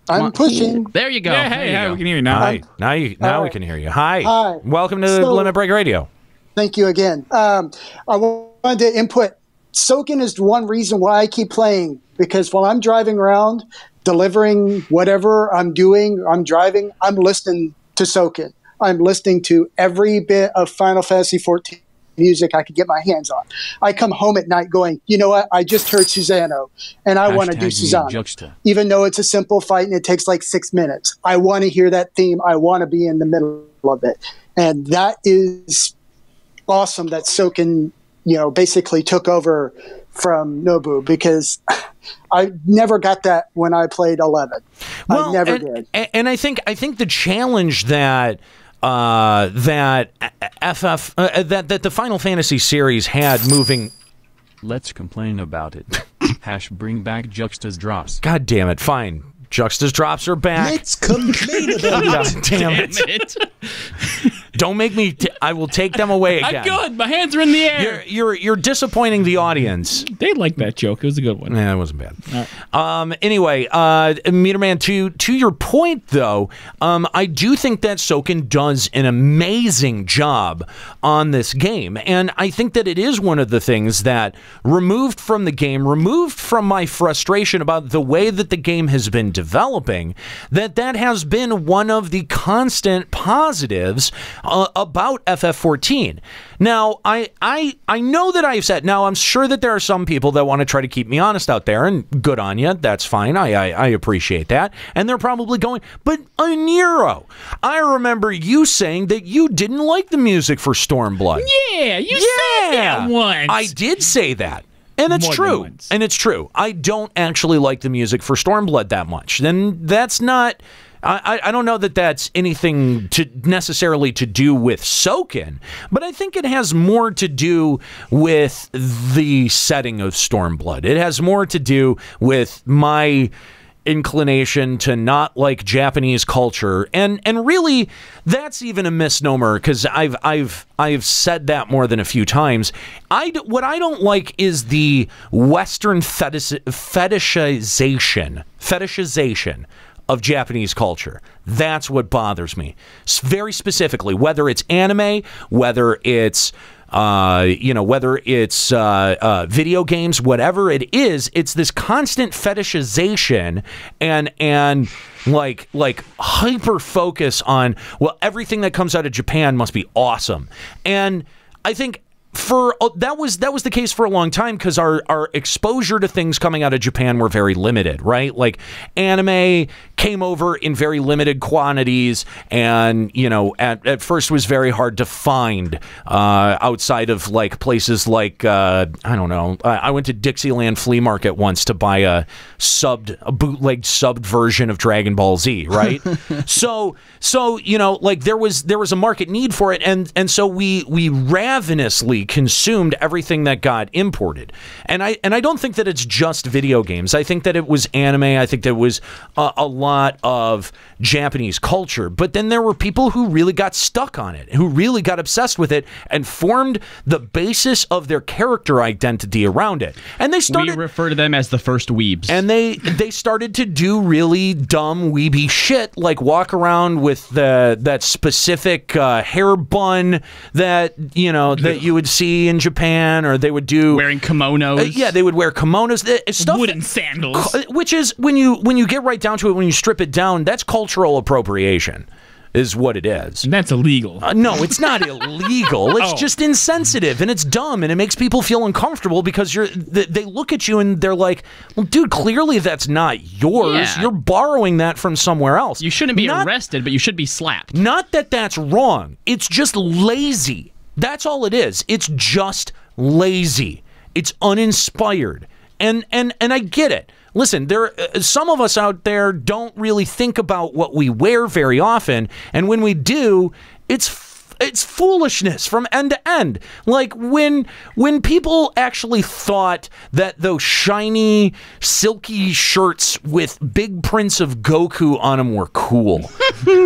I'm pushing. There you go. Yeah, hey, we can hear you now. Hi. Now we can hear you. Hi. Hi. Welcome to Limit Break Radio. Thank you again. I wanted to input. Soken is one reason why I keep playing, because while I'm driving around, delivering whatever I'm doing, I'm driving, I'm listening to Soken. I'm listening to every bit of Final Fantasy XIV music I could get my hands on. I come home at night going, you know what? I just heard Susano, and I want to do Susano. Even though it's a simple fight and it takes like 6 minutes. I want to hear that theme. I want to be in the middle of it. And that is awesome that Soken, basically took over from Nobu, because I never got that when I played 11. Well, I never did. And I think the challenge that that the Final Fantasy series had moving. Let's complain about it. Bring back Juxta's drops. God damn it! Fine, Juxta's drops are back. Let's complain about it. God damn it! Don't make me. I will take them away again. I'm good. My hands are in the air. You're disappointing the audience. They like that joke. It was a good one. Yeah, it wasn't bad. Right. Anyway, Meterman, to your point though, I do think that Soken does an amazing job on this game, and I think that it is one of the things that, removed from the game, removed from my frustration about the way that the game has been developing, that has been one of the constant positives about FF14. Now, I know that I've said, now I'm sure that there are some people that want to try to keep me honest out there, and good on you, that's fine, I appreciate that, and they're probably going, but Nero, I remember you saying that you didn't like the music for Stormblood. Yeah, you said that once. I did say that. And it's true. And it's true. I don't actually like the music for Stormblood that much. Then that's not... I don't know that that's anything necessarily to do with Soken, but I think it has more to do with the setting of Stormblood. It has more to do with my inclination to not like Japanese culture, and really that's even a misnomer, because I've said that more than a few times. What I don't like is the Western fetishization of Japanese culture. That's what bothers me. Very specifically, whether it's anime, whether it's video games, whatever it is, it's this constant fetishization and like hyper focus on, well, everything that comes out of Japan must be awesome. And I think that was the case for a long time, because our exposure to things coming out of Japan were very limited, right? Like, anime came over in very limited quantities, and at first was very hard to find outside of like places like I don't know. I went to Dixieland Flea Market once to buy a bootleg subbed version of Dragon Ball Z, right? so like there was a market need for it, and so we ravenously consumed everything that got imported. And I don't think that it's just video games. I think that it was anime. I think there was a lot of Japanese culture. But then there were people who really got stuck on it, who really got obsessed with it, and formed the basis of their character identity around it. And we refer to them as the first weebs. And they started to do really dumb weeby shit, like walk around with that specific hair bun that that you would see in Japan, or they would do wearing kimonos. Yeah, they would wear kimonos, stuff, wooden sandals. Which is, when you get right down to it, when you strip it down, that's cultural appropriation, is what it is. And that's illegal. No, it's not illegal. It's just insensitive, and it's dumb, and it makes people feel uncomfortable, because they look at you and they're like, well, dude, clearly that's not yours. Yeah. You're borrowing that from somewhere else. You shouldn't be arrested, but you should be slapped. Not that that's wrong. It's just lazy. That's all it is. It's just lazy. It's uninspired. And I get it. Listen, some of us out there don't really think about what we wear very often, and when we do, it's foolishness from end to end. Like when people actually thought that those shiny, silky shirts with big prints of Goku on them were cool.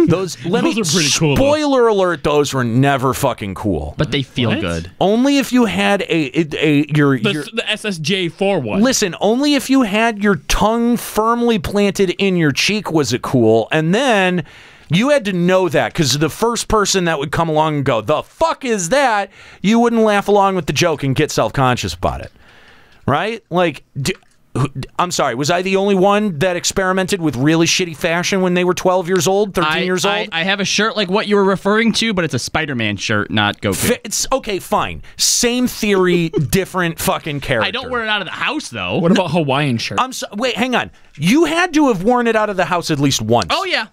Those are pretty cool. Spoiler alert: those were never fucking cool. But they feel good. Only if you had the SSJ4 one. Listen, only if you had your tongue firmly planted in your cheek was it cool, and then you had to know that, because the first person that would come along and go, "The fuck is that?" you wouldn't laugh along with the joke and get self-conscious about it, right? Like, I'm sorry, was I the only one that experimented with really shitty fashion when they were 12 years old, 13 years old? I have a shirt like what you were referring to, but it's a Spider-Man shirt, not Goku. It's okay, fine. Same theory, different fucking character. I don't wear it out of the house, though. What about Hawaiian shirt? Wait, hang on. You had to have worn it out of the house at least once. Oh yeah,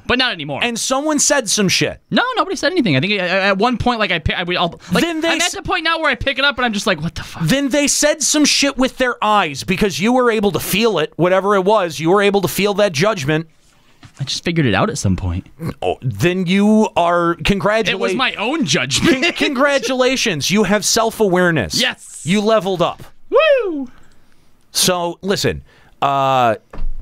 but not anymore. And someone said some shit. No, nobody said anything. I think at one point, like I'm at the point now where I pick it up and I'm just like, what the fuck? Then they said some shit with their eyes, because you were able to feel it, whatever it was. You were able to feel that judgment. I just figured it out at some point. Oh, then you are congratulations. It was my own judgment. Congratulations, you have self-awareness. Yes, you leveled up. Woo! So listen.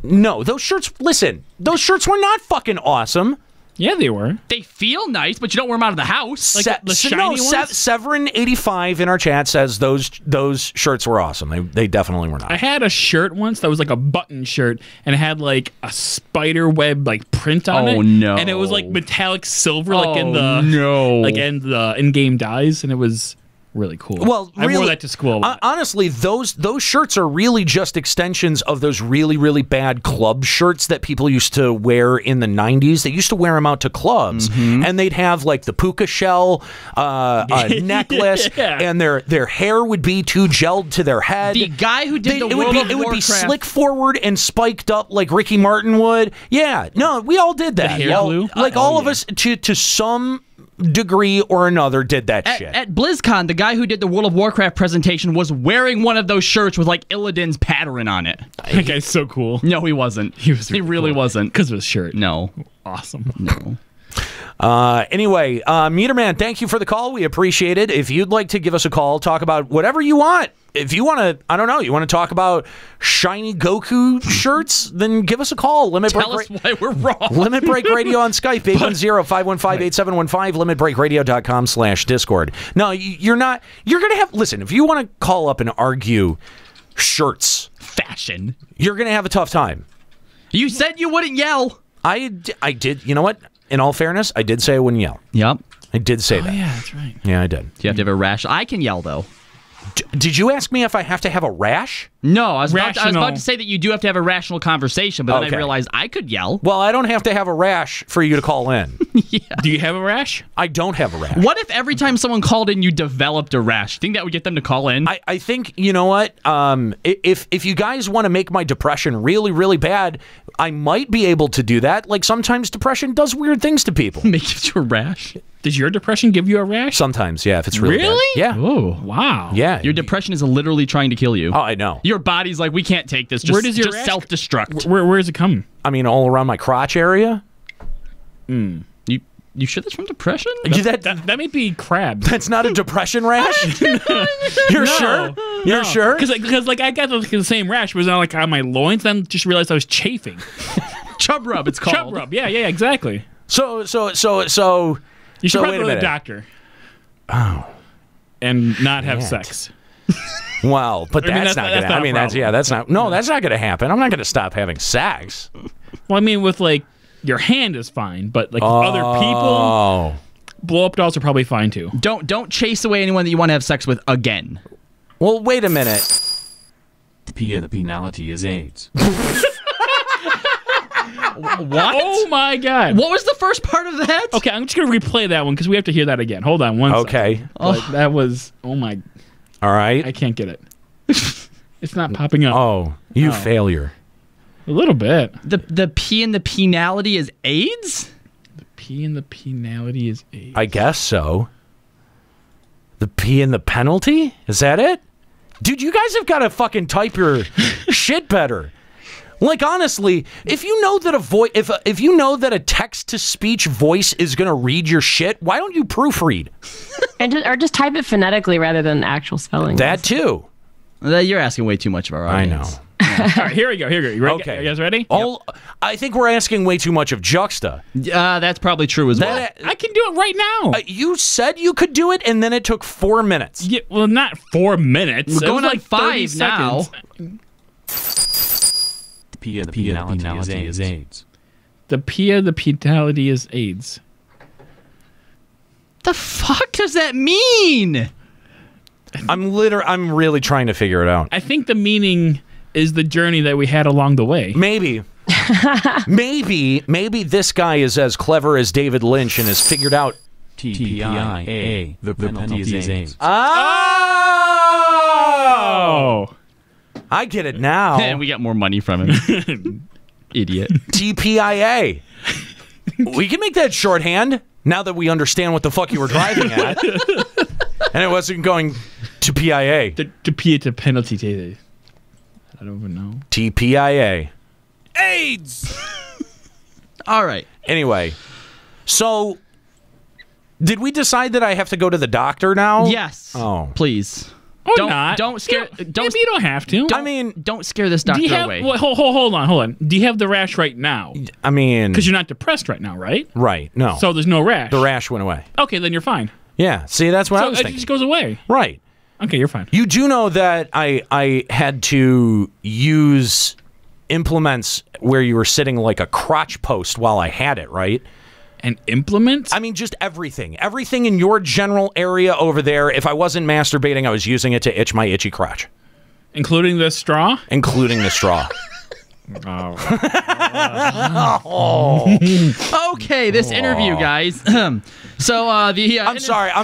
No, those shirts were not fucking awesome. Yeah, they were. They feel nice, but you don't wear them out of the house. Like the shiny ones? Severin85 in our chat says those shirts were awesome. They definitely were not. I had a shirt once that was like a button shirt, and it had like a spider web like print on it. Oh no! And it was like metallic silver, like in the in-game dyes, and it was really cool. Well, I wore that to school a lot. Honestly, those shirts are really just extensions of those really, really bad club shirts that people used to wear in the 90s. They used to wear them out to clubs, and they'd have like the puka shell necklace, and their hair would be too gelled to their head. The guy who did it would be slick forward and spiked up like Ricky Martin would. Yeah, no, we all did that. The hair glue? Like all of us to some degree or another did that shit. At BlizzCon, the guy who did the World of Warcraft presentation was wearing one of those shirts with like Illidan's pattern on it. That guy's so cool. No, he wasn't. He really wasn't. Because of his shirt. No. Awesome. No. Anyway, Meterman, thank you for the call. We appreciate it. If you'd like to give us a call, talk about whatever you want. If you want to, I don't know, you want to talk about shiny Goku shirts, then give us a call. Tell us why we're wrong. Limit Break Radio on Skype, 810-515-8715, limitbreakradio.com/Discord. No, you're not, you're going to have, listen, if you want to call up and argue shirts. Fashion. You're going to have a tough time. You said you wouldn't yell. I did, you know what? In all fairness, I did say I wouldn't yell. Yep. I did say that. Yeah, that's right. Yeah, I did. You have to have a rash. I can yell, though. Did you ask me if I have to have a rash? No, I was about to say that you do have to have a rational conversation, but then I realized I could yell. Well, I don't have to have a rash for you to call in. Yeah. Do you have a rash? I don't have a rash. What if every time someone called in, you developed a rash? Think that would get them to call in? I think, you know what? If you guys want to make my depression really, really bad, I might be able to do that. Like, sometimes depression does weird things to people. Make you a rash? Does your depression give you a rash? Sometimes, yeah, if it's really bad. Yeah. Oh, wow. Yeah. Your depression is literally trying to kill you. Oh, I know. Your body's like, we can't take this. Just, where does your just self-destruct. Where does it come? I mean, all around my crotch area. You sure that's from depression? That may be crabs. That's not a depression rash? You're sure? You're sure? Because like I got the same rash, but it was not like on my loins. Then just realized I was chafing. Chub rub, it's called. Chub rub. Yeah, exactly. So you should probably go to the doctor. Oh, and not have sex. Well, but that's not gonna. I mean, that's not. No, that's not gonna happen. I'm not gonna stop having sex. Well, I mean, with like your hand is fine, but like other people, blow up dolls are probably fine too. Don't chase away anyone that you want to have sex with again. Well, wait a minute. The penalty is AIDS. What? Oh my God! What was the first part of that? Okay, I'm just gonna replay that one because we have to hear that again. Hold on one second. Like, that was all right. I can't get it. It's not popping up. Oh, you failure. A little bit. The P in the penalty is AIDS? The P in the penalty is AIDS. I guess so. The P in the penalty? Is that it? Dude, you guys have got to fucking type your shit better. Like, honestly, if you know that if you know that a text-to-speech voice is going to read your shit, why don't you proofread? Or just type it phonetically rather than actual spelling. That too. You're asking way too much of our audience. I know. All right, here we go. You ready? Okay. You guys ready? I think we're asking way too much of Juxta. That's probably true as well. I can do it right now. You said you could do it, and then it took 4 minutes. Yeah, well, not 4 minutes. We're going like 5 now. The P of the penalty is AIDS. The P of the penalty is AIDS. The fuck does that mean? I'm really trying to figure it out. I think the meaning is the journey that we had along the way. Maybe. maybe this guy is as clever as David Lynch and has figured out TPIA. The penalty is AIDS. Oh! I get it now. And we got more money from him. Idiot. TPIA. We can make that shorthand now that we understand what the fuck you were driving at. And it wasn't going to PIA. To P to penalty. I don't even know. TPIA. AIDS! All right. Anyway, so did we decide that I have to go to the doctor now? Yes. Oh. Please. Or don't, not. Don't scare. Maybe you don't have to. Don't scare this doctor away. Well, hold on. Do you have the rash right now? I mean, because you're not depressed right now, right? Right. No. So there's no rash. The rash went away. Okay, then you're fine. Yeah. See, that's what I was thinking. It just goes away. Right. Okay, you're fine. You do know that I had to use implements where you were sitting like a crotch post while I had it, right? And implements? I mean, just everything. Everything in your general area over there. If I wasn't masturbating, I was using it to itch my itchy crotch. Including the straw? Including the straw. Okay, this interview, guys. So I'm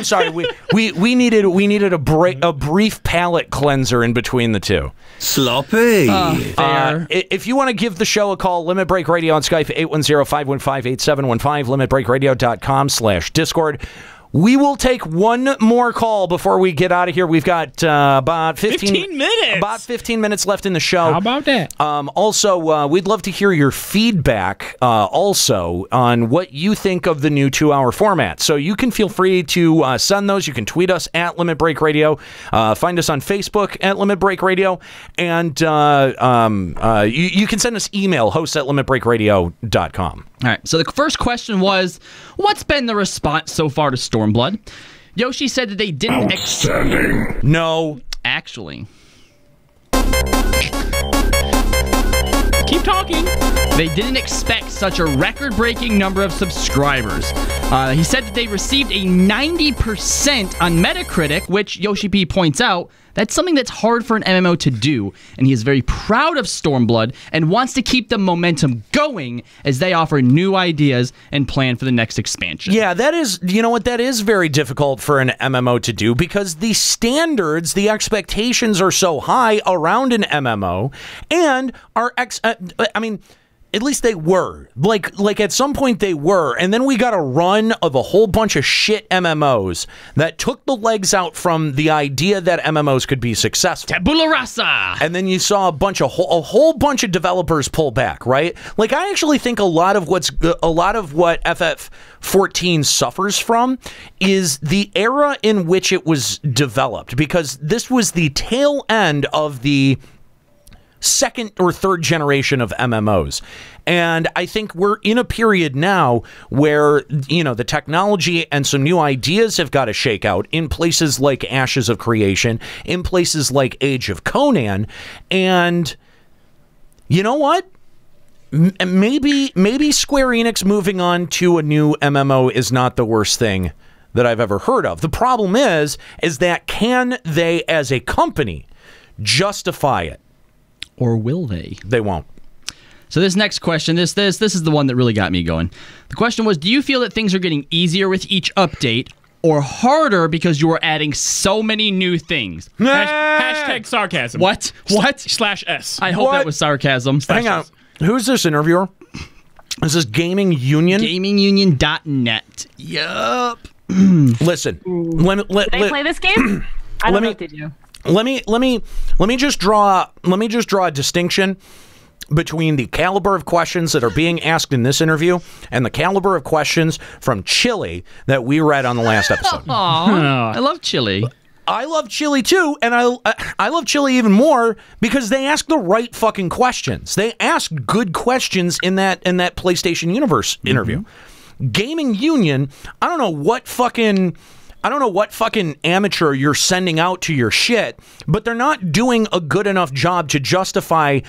sorry. We needed a brief palate cleanser in between the two. Sloppy. Fair. If you want to give the show a call, Limit Break Radio on Skype, 810-515-8715, limitbreakradio.com/Discord. We will take one more call before we get out of here. We've got about 15 minutes. About 15 minutes left in the show. How about that? Also, we'd love to hear your feedback also on what you think of the new 2-hour format. So you can feel free to send those. You can tweet us at Limit Break Radio. Find us on Facebook at Limit Break Radio. And you can send us email, hosts@limitbreakradio.com. All right, so the first question was, what's been the response so far to Stormblood? Yoshi said that they didn't... No. Actually. Keep talking. They didn't expect such a record-breaking number of subscribers. He said that they received a 90% on Metacritic, which Yosheep points out, that's something that's hard for an MMO to do, and he is very proud of Stormblood and wants to keep the momentum going as they offer new ideas and plan for the next expansion. Yeah, that is, you know what, that is very difficult for an MMO to do because the standards, the expectations are so high around an MMO, and at least they were. Like at some point they were, and then we got a run of a whole bunch of shit MMOs that took the legs out from the idea that MMOs could be successful. Tabula rasa! And then you saw a whole bunch of developers pull back, right? Like I actually think a lot of what FF14 suffers from is the era in which it was developed, because this was the tail end of the second or third generation of MMOs. And I think we're in a period now where, you know, the technology and some new ideas have got to shake out in places like Ashes of Creation, in places like Age of Conan. And you know what? Maybe Square Enix moving on to a new MMO is not the worst thing that I've ever heard of. The problem is that can they as a company justify it? Or will they? They won't. So this next question, this is the one that really got me going. The question was, do you feel that things are getting easier with each update or harder because you are adding so many new things? Hashtag sarcasm. What? /S. I hope that was sarcasm. Hang on. Who's this interviewer? This is Gaming Union? GamingUnion.net. Yup. Listen. Did they play this game? I don't know if they do. Let me just draw a distinction between the caliber of questions that are being asked in this interview and the caliber of questions from Chili that we read on the last episode. Aww, I love Chili. I love Chili too, and I love Chili even more because they ask the right fucking questions. They ask good questions in that PlayStation Universe interview. Gaming Union, I don't know what fucking amateur you're sending out to your shit, but they're not doing a good enough job to justify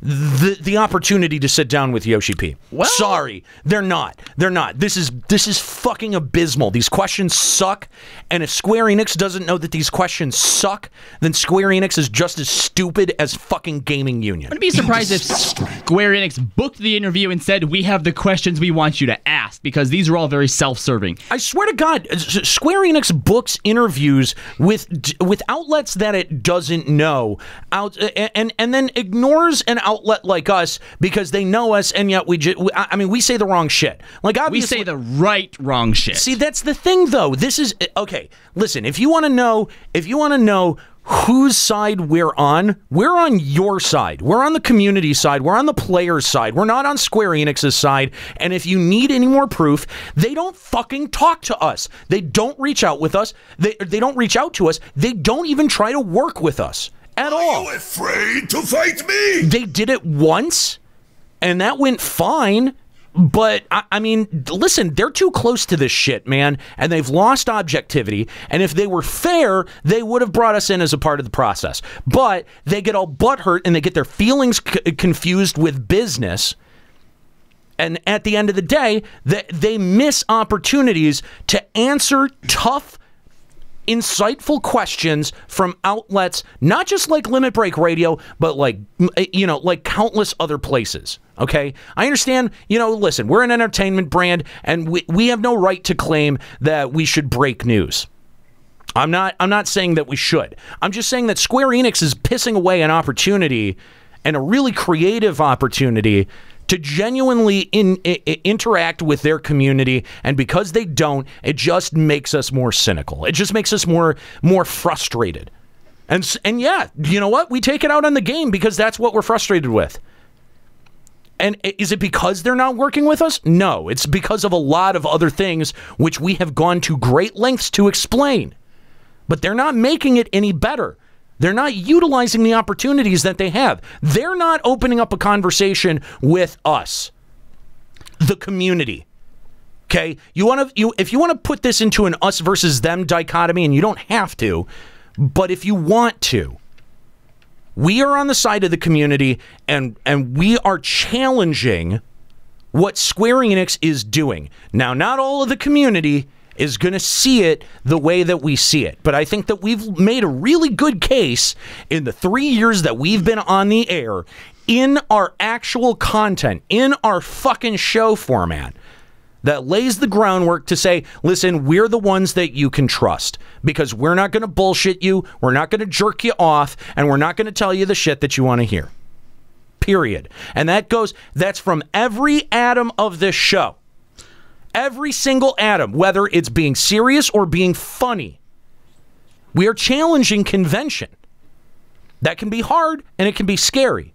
the opportunity to sit down with Yosheep. Well, sorry, they're not. This is fucking abysmal. These questions suck, and if Square Enix doesn't know that these questions suck, then Square Enix is just as stupid as fucking Gaming Union. I'd be surprised if Square Enix booked the interview and said, we have the questions we want you to ask, because these are all very self-serving. I swear to God, Square Enix books interviews with outlets that it doesn't know, and then ignores an outlet like us because they know us, and yet we say the wrong shit. Like, obviously, we say the wrong shit. See, that's the thing, though. This is okay. Listen, if you want to know whose side we're on your side. We're on the community side. We're on the player's side. We're not on Square Enix's side. And if you need any more proof, they don't fucking talk to us. They don't reach out with us. They don't reach out to us. They don't even try to work with us at all. Are you afraid to fight me? They did it once, and that went fine. But, I mean, listen, they're too close to this shit, man, and they've lost objectivity, and if they were fair, they would have brought us in as a part of the process. But they get all butthurt, and they get their feelings confused with business, And at the end of the day, they miss opportunities to answer tough, insightful questions from outlets, not just like Limit Break Radio, but like, you know, like countless other places. Okay? I understand, you know, listen, we're an entertainment brand, and we have no right to claim that we should break news. I'm not saying that we should. I'm just saying that Square Enix is pissing away an opportunity, and a really creative opportunity, to genuinely interact with their community, and because they don't, it just makes us more cynical. It just makes us more frustrated. And yeah, you know what? We take it out on the game because that's what we're frustrated with. And is it because they're not working with us? No, it's because of a lot of other things which we have gone to great lengths to explain. But they're not making it any better. They're not utilizing the opportunities that they have. They're not opening up a conversation with us, the community. Okay? If you want to put this into an us versus them dichotomy, and you don't have to, but if you want to, we are on the side of the community, and we are challenging what Square Enix is doing. Now, not all of the community is going to see it the way that we see it. But I think that we've made a really good case in the 3 years that we've been on the air, in our actual content, in our fucking show format, that lays the groundwork to say, listen, we're the ones that you can trust, because we're not going to bullshit you, we're not going to jerk you off, and we're not going to tell you the shit that you want to hear. Period. And that's from every atom of this show. Every single atom, whether it's being serious or being funny. We are challenging convention. That can be hard and it can be scary.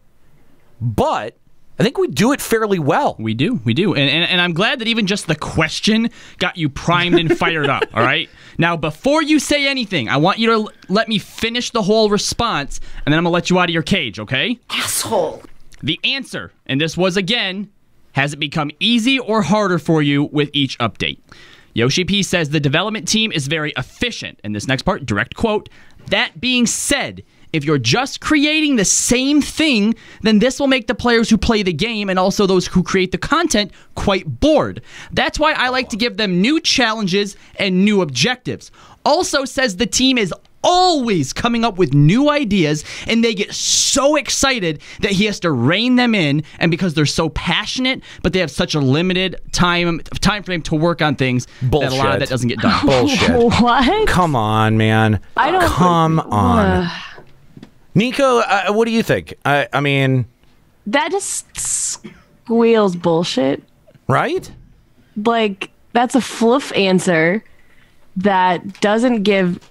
But I think we do it fairly well. We do. And I'm glad that even just the question got you primed and fired up, all right? Now, before you say anything, I want you to let me finish the whole response, and then I'm going to let you out of your cage, okay? Asshole. The answer, and this was again, has it become easy or harder for you with each update? Yosheep says the development team is very efficient. And this next part, direct quote, that being said, if you're just creating the same thing, then this will make the players who play the game and also those who create the content quite bored. That's why I like to give them new challenges and new objectives. Also says the team is always coming up with new ideas, and they get so excited that he has to rein them in, and because they're so passionate, but they have such a limited time frame to work on things, that a lot of that doesn't get done. Bullshit. What? Come on, man. I don't. Come on. Nico, what do you think? I mean, that just squeals bullshit. Right? Like, that's a fluff answer that doesn't give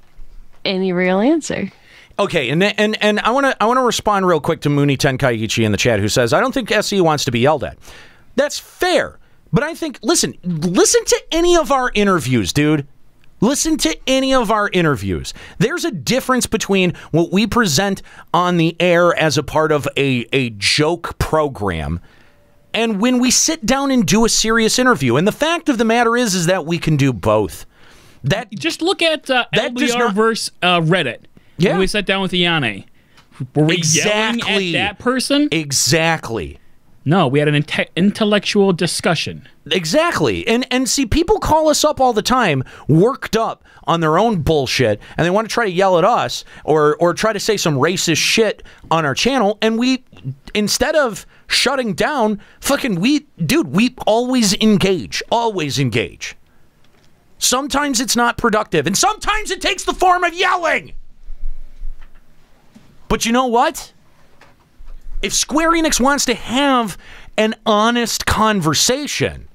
any real answer. Okay, and I want to respond real quick to Mooney Tenkaiichi in the chat, who says, I don't think SE wants to be yelled at. That's fair, but I think, listen to any of our interviews, dude. Listen to any of our interviews. There's a difference between what we present on the air as a part of a joke program and when we sit down and do a serious interview. And the fact of the matter is that we can do both. That just look at LBR versus Reddit. Yeah, when we sat down with Iane. Were we yelling at that person? Exactly. No, we had an intellectual discussion. Exactly. And see, people call us up all the time, worked up on their own bullshit, and they want to try to yell at us or try to say some racist shit on our channel, and we, instead of shutting down, we always engage. Always engage. Sometimes it's not productive, and sometimes it takes the form of yelling. But you know what? If Square Enix wants to have an honest conversation,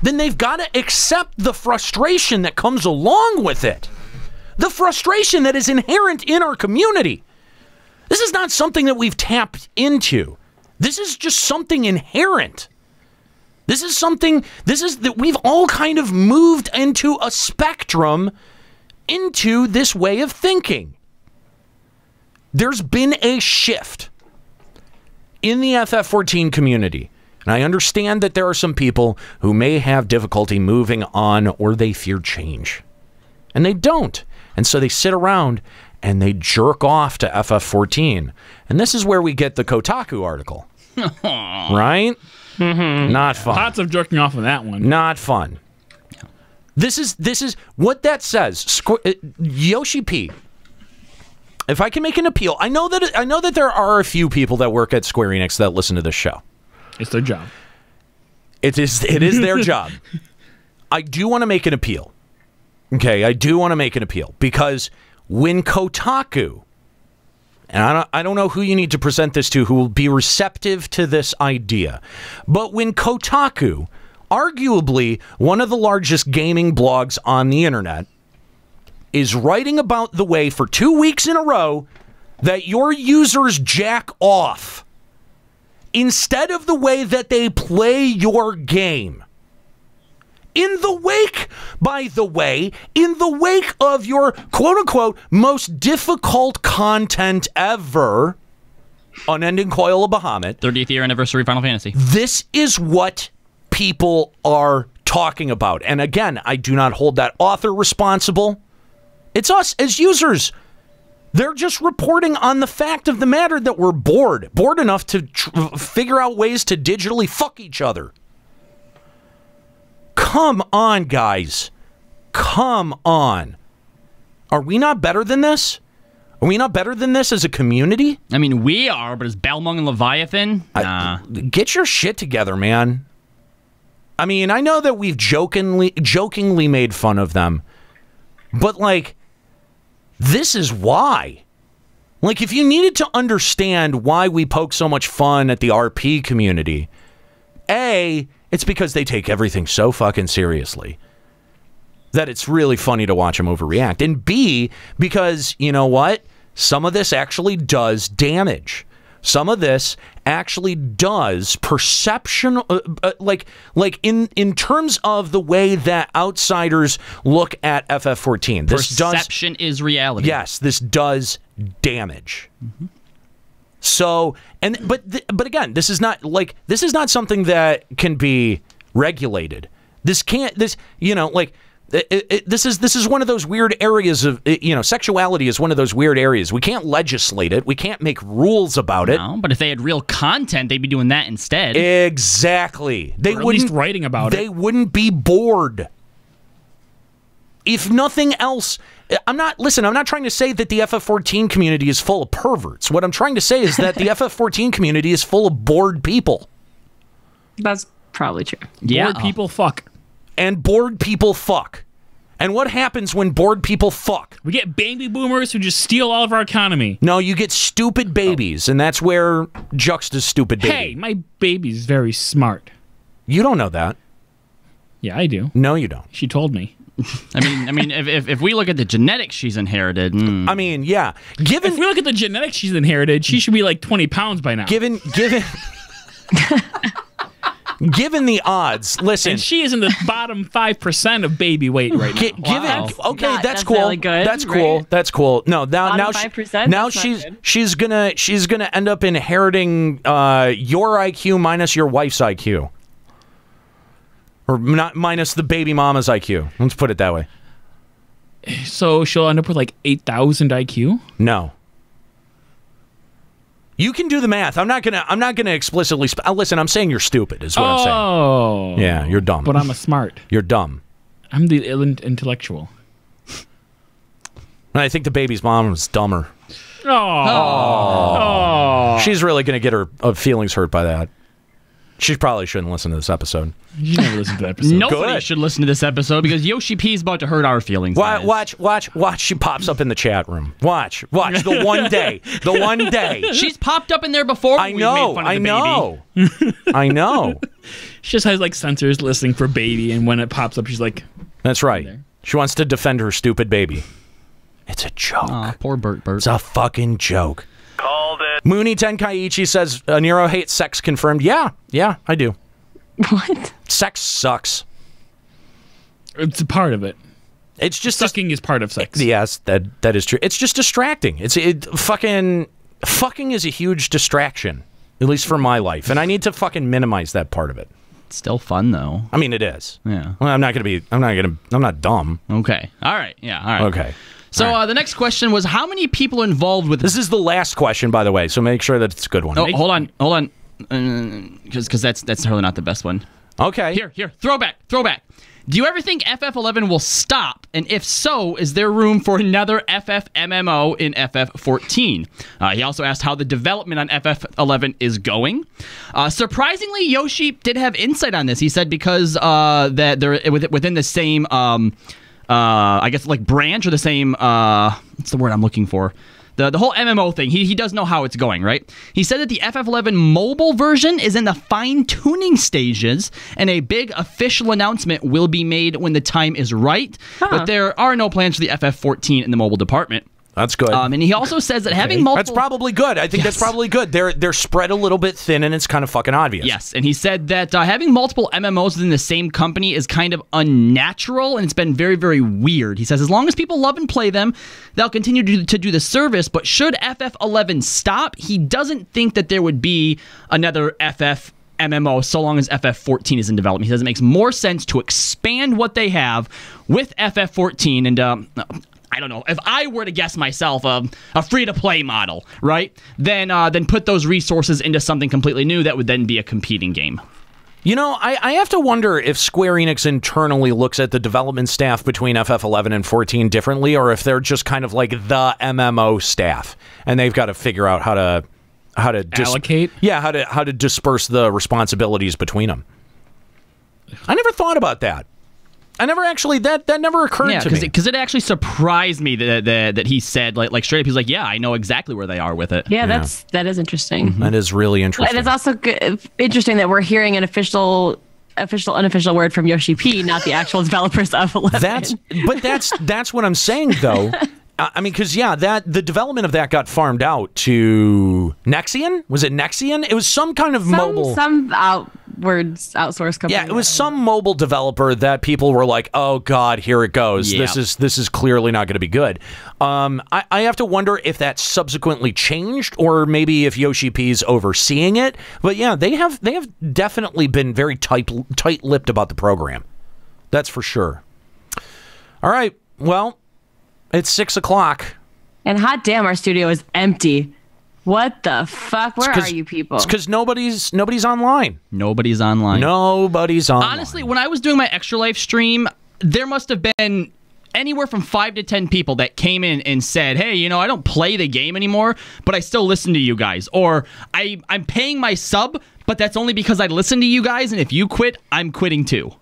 then they've got to accept the frustration that comes along with it. The frustration that is inherent in our community. This is not something that we've tapped into. This is just something inherent. This is that we've all kind of moved into a spectrum into this way of thinking. There's been a shift in the FF14 community. And I understand that there are some people who may have difficulty moving on or they fear change. And they don't. And so they sit around and they jerk off to FF14. And this is where we get the Kotaku article. Right? Not fun. Lots of jerking off on that one. Not fun. This is what that says. Yosheep. If I can make an appeal, I know that there are a few people that work at Square-Enix that listen to this show. It's their job. It is their job. I do want to make an appeal. Okay, I do want to make an appeal because when Kotaku, and I don't know who you need to present this to who will be receptive to this idea, but when Kotaku, arguably one of the largest gaming blogs on the internet, is writing about the way for 2 weeks in a row that your users jack off instead of the way that they play your game. In the wake, by the way, in the wake of your quote-unquote most difficult content ever, Unending Coil of Bahamut, 30th year anniversary Final Fantasy. This is what people are talking about. And again, I do not hold that author responsible. It's us as users. They're just reporting on the fact of the matter that we're bored. Bored enough to figure out ways to digitally fuck each other. Come on, guys. Come on. Are we not better than this? Are we not better than this as a community? I mean, we are, but is Balmung and Leviathan? Nah. Get your shit together, man. I mean, I know that we've jokingly made fun of them, but, like, this is why. Like, if you needed to understand why we poke so much fun at the RP community, A, it's because they take everything so fucking seriously that it's really funny to watch them overreact. And B, because, you know what? Some of this actually does damage. Some of this actually does perception, like in terms of the way that outsiders look at FF14. Perception is reality. Yes, this does damage. So, but again, this is not something that can be regulated. This is one of those weird areas of, sexuality is one of those weird areas. We can't legislate it. We can't make rules about it. No, but if they had real content, they'd be doing that instead. Exactly. They or at wouldn't least writing about it. They wouldn't be bored. If nothing else, I'm not trying to say that the FF14 community is full of perverts. What I'm trying to say is that the FF14 community is full of bored people. That's probably true. Yeah. Bored people fuck. And bored people fuck. And what happens when bored people fuck? We get baby boomers who just steal all of our economy. No, you get stupid babies, and that's where Juxta's stupid baby. Hey, my baby's very smart. You don't know that. Yeah, I do. No, you don't. She told me. I mean, if we look at the genetics she's inherited, I mean, yeah. If we look at the genetics she's inherited, she should be like 20 pounds by now. Given the odds, listen. And she is in the bottom 5% of baby weight right now. Okay, that's cool. Good, that's cool. right? That's cool. No, now 5%? Now she's gonna end up inheriting your IQ minus your wife's IQ, or not minus the baby mama's IQ. Let's put it that way. So she'll end up with like 8,000 IQ? No. You can do the math. I'm not gonna explicitly. Listen, I'm saying you're stupid. Is what I'm saying. Oh. Yeah, you're dumb. But I'm a smart. You're dumb. I'm the intellectual. And I think the baby's mom is dumber. Oh. She's really gonna get her feelings hurt by that. She probably shouldn't listen to this episode. You never listen to that episode. Nobody should listen to this episode because Yosheep is about to hurt our feelings. Watch. She pops up in the chat room. Watch. The one day. The one day. She's popped up in there before. I know. I know. I know. She just has like sensors listening for baby, and when it pops up, she's like, "That's right." She wants to defend her stupid baby. It's a joke. Aw, poor Bert. It's a fucking joke. Called it. Mooney Tenkaichi says, Nero hates sex confirmed. Yeah, I do. What? Sex sucks. it's a part of it. It's just sucking is part of sex. Yes, that is true. It's just distracting. Fucking is a huge distraction, at least for my life, and I need to fucking minimize that part of it. It's still fun though. I mean, it is. Yeah. Well, I'm not dumb. Okay. All right. Yeah. All right. Okay. So the next question was, how many people involved with this? Is the last question, by the way, so make sure that it's a good one. Oh, hold on. because that's totally not the best one. Okay. Here. Throwback. Do you ever think FF11 will stop? And if so, is there room for another FF MMO in FF14? He also asked how the development on FF11 is going. Surprisingly, Yosheep did have insight on this. He said because that they're within the same, I guess, like branch or the same, what's the word I'm looking for? The whole MMO thing, he does know how it's going, right? He said that the FF11 mobile version is in the fine-tuning stages, and a big official announcement will be made when the time is right. But there are no plans for the FF14 in the mobile department. That's good. And he also says that having multiple... That's probably good. I think that's probably good. They're spread a little bit thin, and it's kind of fucking obvious. Yes, and he said that having multiple MMOs within the same company is kind of unnatural, and it's been very, very weird. He says as long as people love and play them, they'll continue to do the service, but should FF11 stop, he doesn't think that there would be another FF MMO so long as FF14 is in development. He says it makes more sense to expand what they have with FF14, and... I don't know. If I were to guess myself a free-to-play model, right, then put those resources into something completely new that would then be a competing game. You know, I have to wonder if Square-Enix internally looks at the development staff between FF11 and 14 differently, or if they're just kind of like the MMO staff, and they've got to figure out how to allocate. How to disperse the responsibilities between them. I never thought about that. I never actually that never occurred to me. Because it actually surprised me that he said like straight up, he's like, yeah, I know exactly where they are with it. Yeah, that is interesting. Mm-hmm. That is really interesting. And it's also interesting that we're hearing an official unofficial word from Yosheep, not the actual developers of 11. That's what I'm saying though. I mean, because the development of that got farmed out to Nexian. Was it Nexian? It was some kind of mobile. Some outsourced company. Yeah, it was some mobile developer that people were like, "Oh God, here it goes. Yep. This is clearly not going to be good." I have to wonder if that subsequently changed, or maybe if Yosheep's overseeing it. But yeah, they have definitely been very tight-lipped about the program. That's for sure. All right, well. It's 6 o'clock. And hot damn, our studio is empty. What the fuck? Where are you people? It's because nobody's online. Nobody's online. Nobody's online. Honestly, when I was doing my Extra Life stream, there must have been anywhere from 5 to 10 people that came in and said, hey, I don't play the game anymore, but I still listen to you guys. Or I'm paying my sub, but that's only because I listen to you guys, and if you quit, I'm quitting too.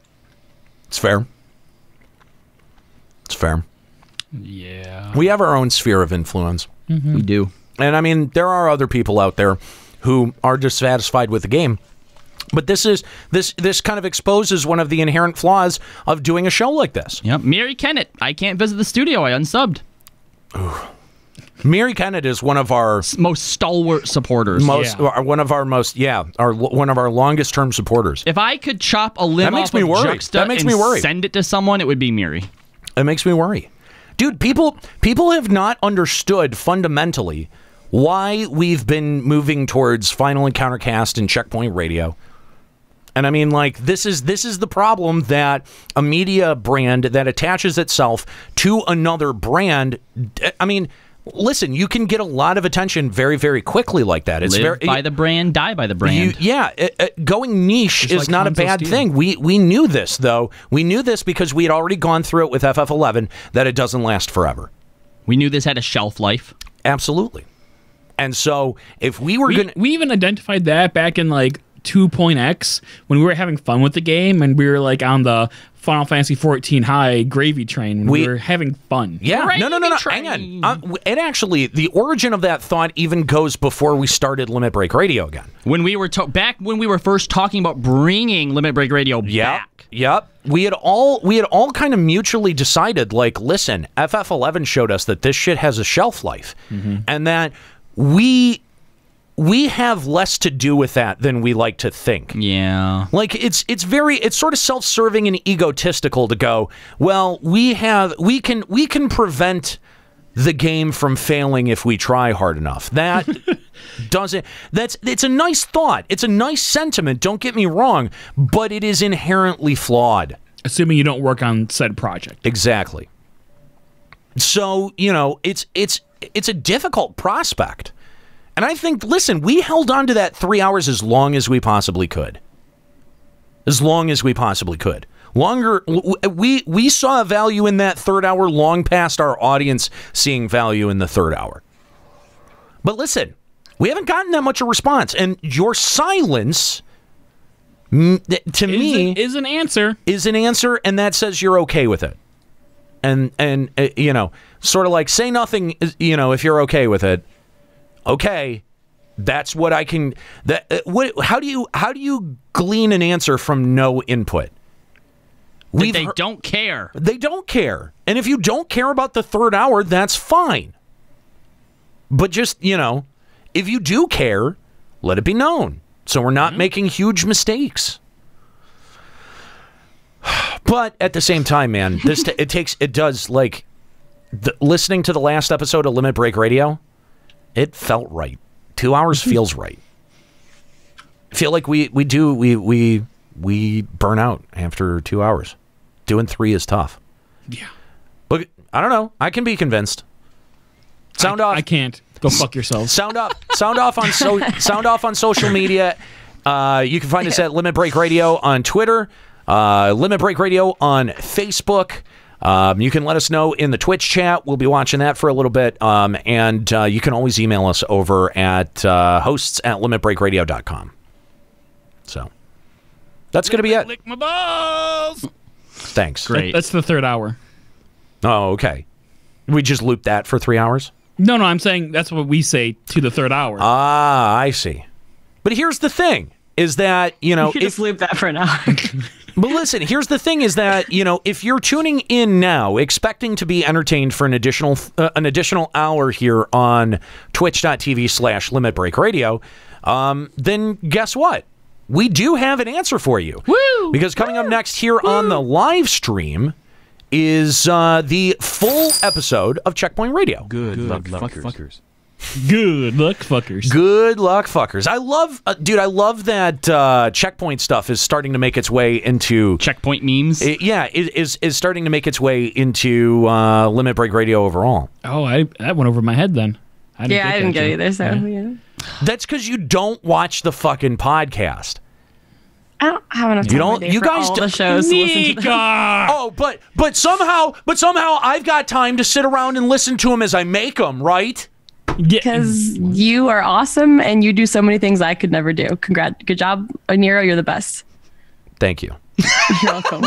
It's fair. It's fair. Yeah. We have our own sphere of influence. Mm-hmm. We do. And I mean, there are other people out there who are dissatisfied with the game. But this kind of exposes one of the inherent flaws of doing a show like this. Yep. Mary Kennett, I can't visit the studio. I unsubbed. Ooh. Mary Kennett is one of our most stalwart supporters. One of our longest term supporters. If I could chop a limb off of Juxta and send it to someone, it would be Miri. It makes me worry. Dude, people have not understood fundamentally why we've been moving towards Final Encounter Cast and Checkpoint Radio. And I mean, like, this is the problem that a media brand that attaches itself to another brand, I mean, listen, you can get a lot of attention very, very quickly like that. It's Live by the brand, die by the brand. Going niche is not a bad thing. We knew this, though. We knew this because we had already gone through it with FF11, that it doesn't last forever. We knew this had a shelf life. Absolutely. And so, if we were going to... We even identified that back in, like, 2.x, when we were having fun with the game, and we were, like, on the Final Fantasy XIV high gravy train when we were having fun. Yeah, no, hang on. It actually, the origin of that thought even goes before we started Limit Break Radio again. When we were back when we were first talking about bringing Limit Break Radio back. Yep. We had all kind of mutually decided, like, listen, FF11 showed us that this shit has a shelf life, and that we have less to do with that than we like to think. Yeah. Like, it's sort of self-serving and egotistical to go, well, we can prevent the game from failing if we try hard enough. That it's a nice thought. It's a nice sentiment, don't get me wrong, but it is inherently flawed. Assuming you don't work on said project. Exactly. So, it's a difficult prospect. And I think, listen, we held on to that 3 hours as long as we possibly could. As long as we possibly could. Longer, we saw value in that third hour long past our audience seeing value in the third hour. But listen, we haven't gotten that much of a response, and your silence, to me, is an answer. Is an answer, and that says you're okay with it. And you know, sort of like say nothing, you know, if you're okay with it. Okay, that's what I can. How do you glean an answer from no input? They don't care. They don't care, and if you don't care about the third hour, that's fine. But just, you know, if you do care, let it be known, so we're not making huge mistakes. But at the same time, man, listening to the last episode of Limit Break Radio, it felt right. 2 hours feels right. I feel like we burn out after 2 hours. Doing 3 is tough. Yeah. But I don't know. I can be convinced. Sound off. I can't. Go fuck yourselves. Sound off. Sound off on social media. You can find us at Limit Break Radio on Twitter, Limit Break Radio on Facebook. You can let us know in the Twitch chat. We'll be watching that for a little bit. And you can always email us over at hosts@limitbreakradio.com. So that's going to be it. Lick my balls. Thanks. Great. That's the third hour. Oh, okay. We just looped that for 3 hours? No, I'm saying that's what we say to the third hour. Ah, I see. But here's the thing, is that, you know... You just loop that for an hour. But listen, here's the thing, is that, you know, if you're tuning in now, expecting to be entertained for an additional hour here on twitch.tv/limitbreakradio, then guess what? We do have an answer for you. Woo! Because coming up next here on the live stream is the full episode of Checkpoint Radio. Good luck, fuckers. Good luck, fuckers. Good luck, fuckers. I love, dude, I love that Checkpoint stuff is starting to make its way into... Checkpoint memes? It is starting to make its way into Limit Break Radio overall. Oh, that went over my head then. I didn't get it either, so... Yeah. That's because you don't watch the fucking podcast. I don't have enough time you guys all the shows to listen to them. Oh, but somehow I've got time to sit around and listen to them as I make them, right? Because you are awesome and you do so many things I could never do. Good job, Nero. You're the best. Thank you. You're welcome.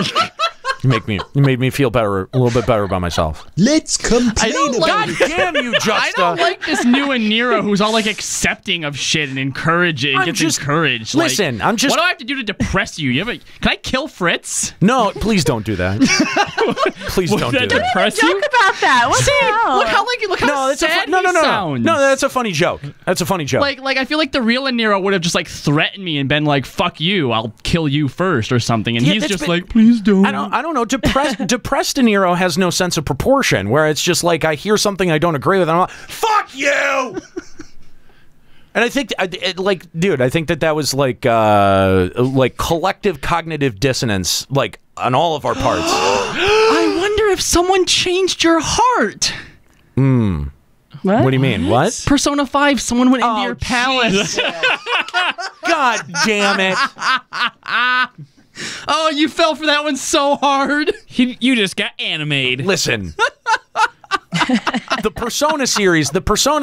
You made me feel better, a little bit better about myself. Let's complain God damn you, Justa. I don't like this new Nero who's all like accepting of shit and encouraging. Encouraged. Listen, what do I have to do to depress you? Can I kill Fritz? No, please don't do that. Please don't do that. Depress you? Joke about that. What the hell? Look how sad he sounds. No, that's a funny joke. That's a funny joke. Like I feel like the real Nero would have just like threatened me and been like, "Fuck you, I'll kill you first" or something, and he's just like, "Please don't." I don't know. Depressed De Niro has no sense of proportion, where it's just like I hear something I don't agree with, and I'm like, "Fuck you!" And I think, dude, I think that was like collective cognitive dissonance, like on all of our parts. I wonder if someone changed your heart. What? What do you mean? What? Persona 5, someone went into your palace. God damn it. Oh, you fell for that one so hard. You just got animated. Listen. The Persona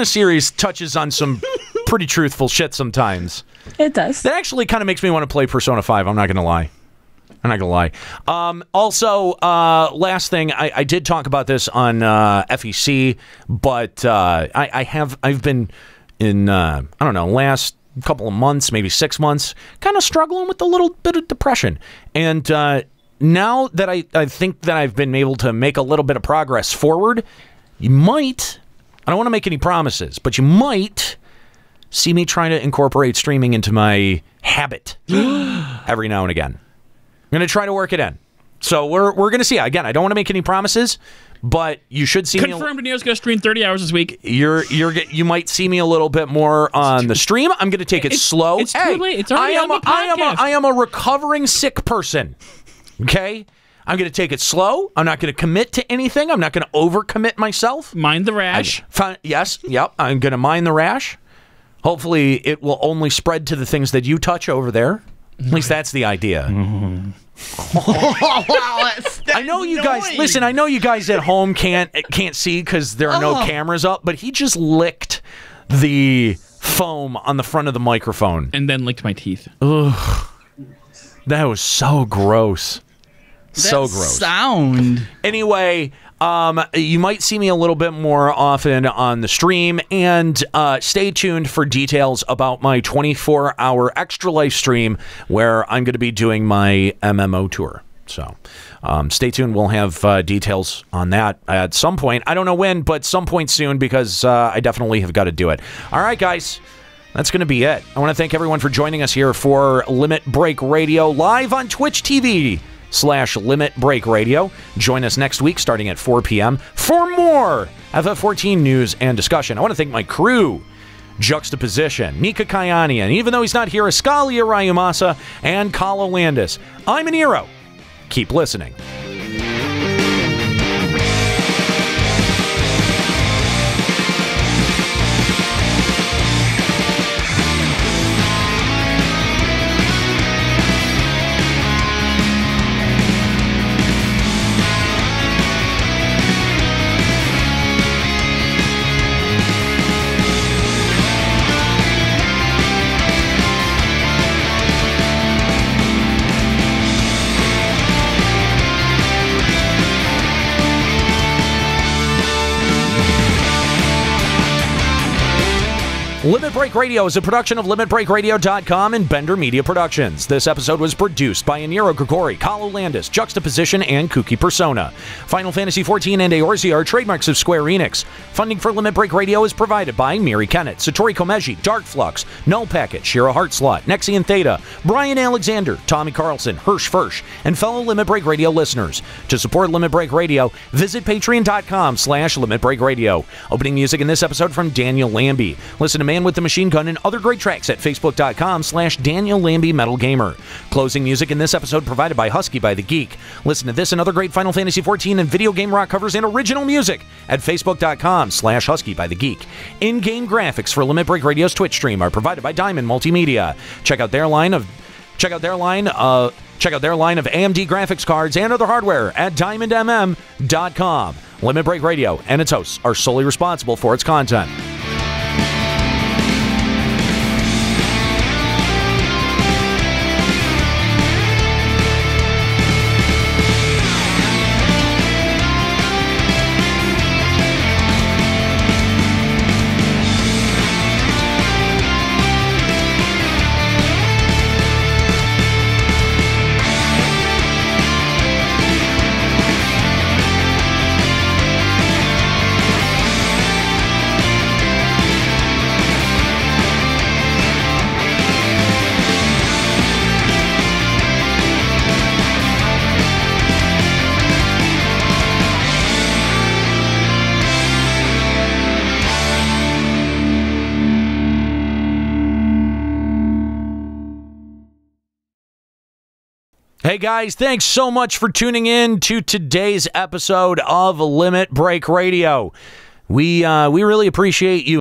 series touches on some pretty truthful shit sometimes. It does. That actually kind of makes me want to play Persona 5, I'm not going to lie. Also, last thing, I did talk about this on FEC, but I've been in, I don't know, last couple of months, maybe 6 months, kind of struggling with a little bit of depression. And now that I think that I've been able to make a little bit of progress forward, you might, I don't want to make any promises, but you might see me trying to incorporate streaming into my habit every now and again. I'm going to try to work it in. So we're going to see. Again, I don't want to make any promises, but you should see Confirmed Neo's going to stream 30 hours this week. You might see me a little bit more on the stream. I'm going to take it slow. It's too late. It's already on the podcast. I am a recovering sick person. Okay? I'm going to take it slow. I'm not going to commit to anything. I'm not going to overcommit myself. Mind the rash. Yes. Yep. I'm going to mind the rash. Hopefully, it will only spread to the things that you touch over there. At least that's the idea. I know you guys. Listen, I know you guys at home can't see because there are no cameras up. But he just licked the foam on the front of the microphone and then licked my teeth. Ugh, that was so gross. So gross. Sound. Anyway, you might see me a little bit more often on the stream, and stay tuned for details about my 24-hour extra life stream where I'm going to be doing my MMO tour. So stay tuned. We'll have details on that at some point. I don't know when, but some point soon, because I definitely have got to do it. All right, guys. That's going to be it. I want to thank everyone for joining us here for Limit Break Radio live on Twitch TV/Limit Break Radio. Join us next week starting at 4 p.m. for more FF14 news and discussion. I want to thank my crew, Juxtaposition, Mika Kayanian, even though he's not here, Escalia Rayumasa, and Kalo Landis. I'm an hero. Keep listening. Limit Break Radio is a production of LimitBreakRadio.com and Bender Media Productions. This episode was produced by Aniro Grigori, Kalo Landis, Juxtaposition, and Kooky Persona. Final Fantasy XIV and Eorzea are trademarks of Square-Enix. Funding for Limit Break Radio is provided by Miri Kennett, Satori Komeji, Dark Flux, Null Packet, Shira Heartslot, Nexian Theta, Brian Alexander, Tommy Carlson, Hirsch Fersch, and fellow Limit Break Radio listeners. To support Limit Break Radio, visit patreon.com/Limit Break Radio. Opening music in this episode from Daniel Lambie. Listen to Man with the Machine Gun and other great tracks at facebook.com/Daniel Lambie Metal Gamer. Closing music in this episode provided by Husky by the Geek. Listen to this and other great Final Fantasy XIV and video game rock covers and original music at facebook.com/Husky by the Geek. In-game graphics for Limit Break Radio's Twitch stream are provided by Diamond Multimedia. Check out their line of AMD graphics cards and other hardware at diamondmm.com. Limit Break Radio and its hosts are solely responsible for its content. Hey guys, thanks so much for tuning in to today's episode of Limit Break Radio. We really appreciate you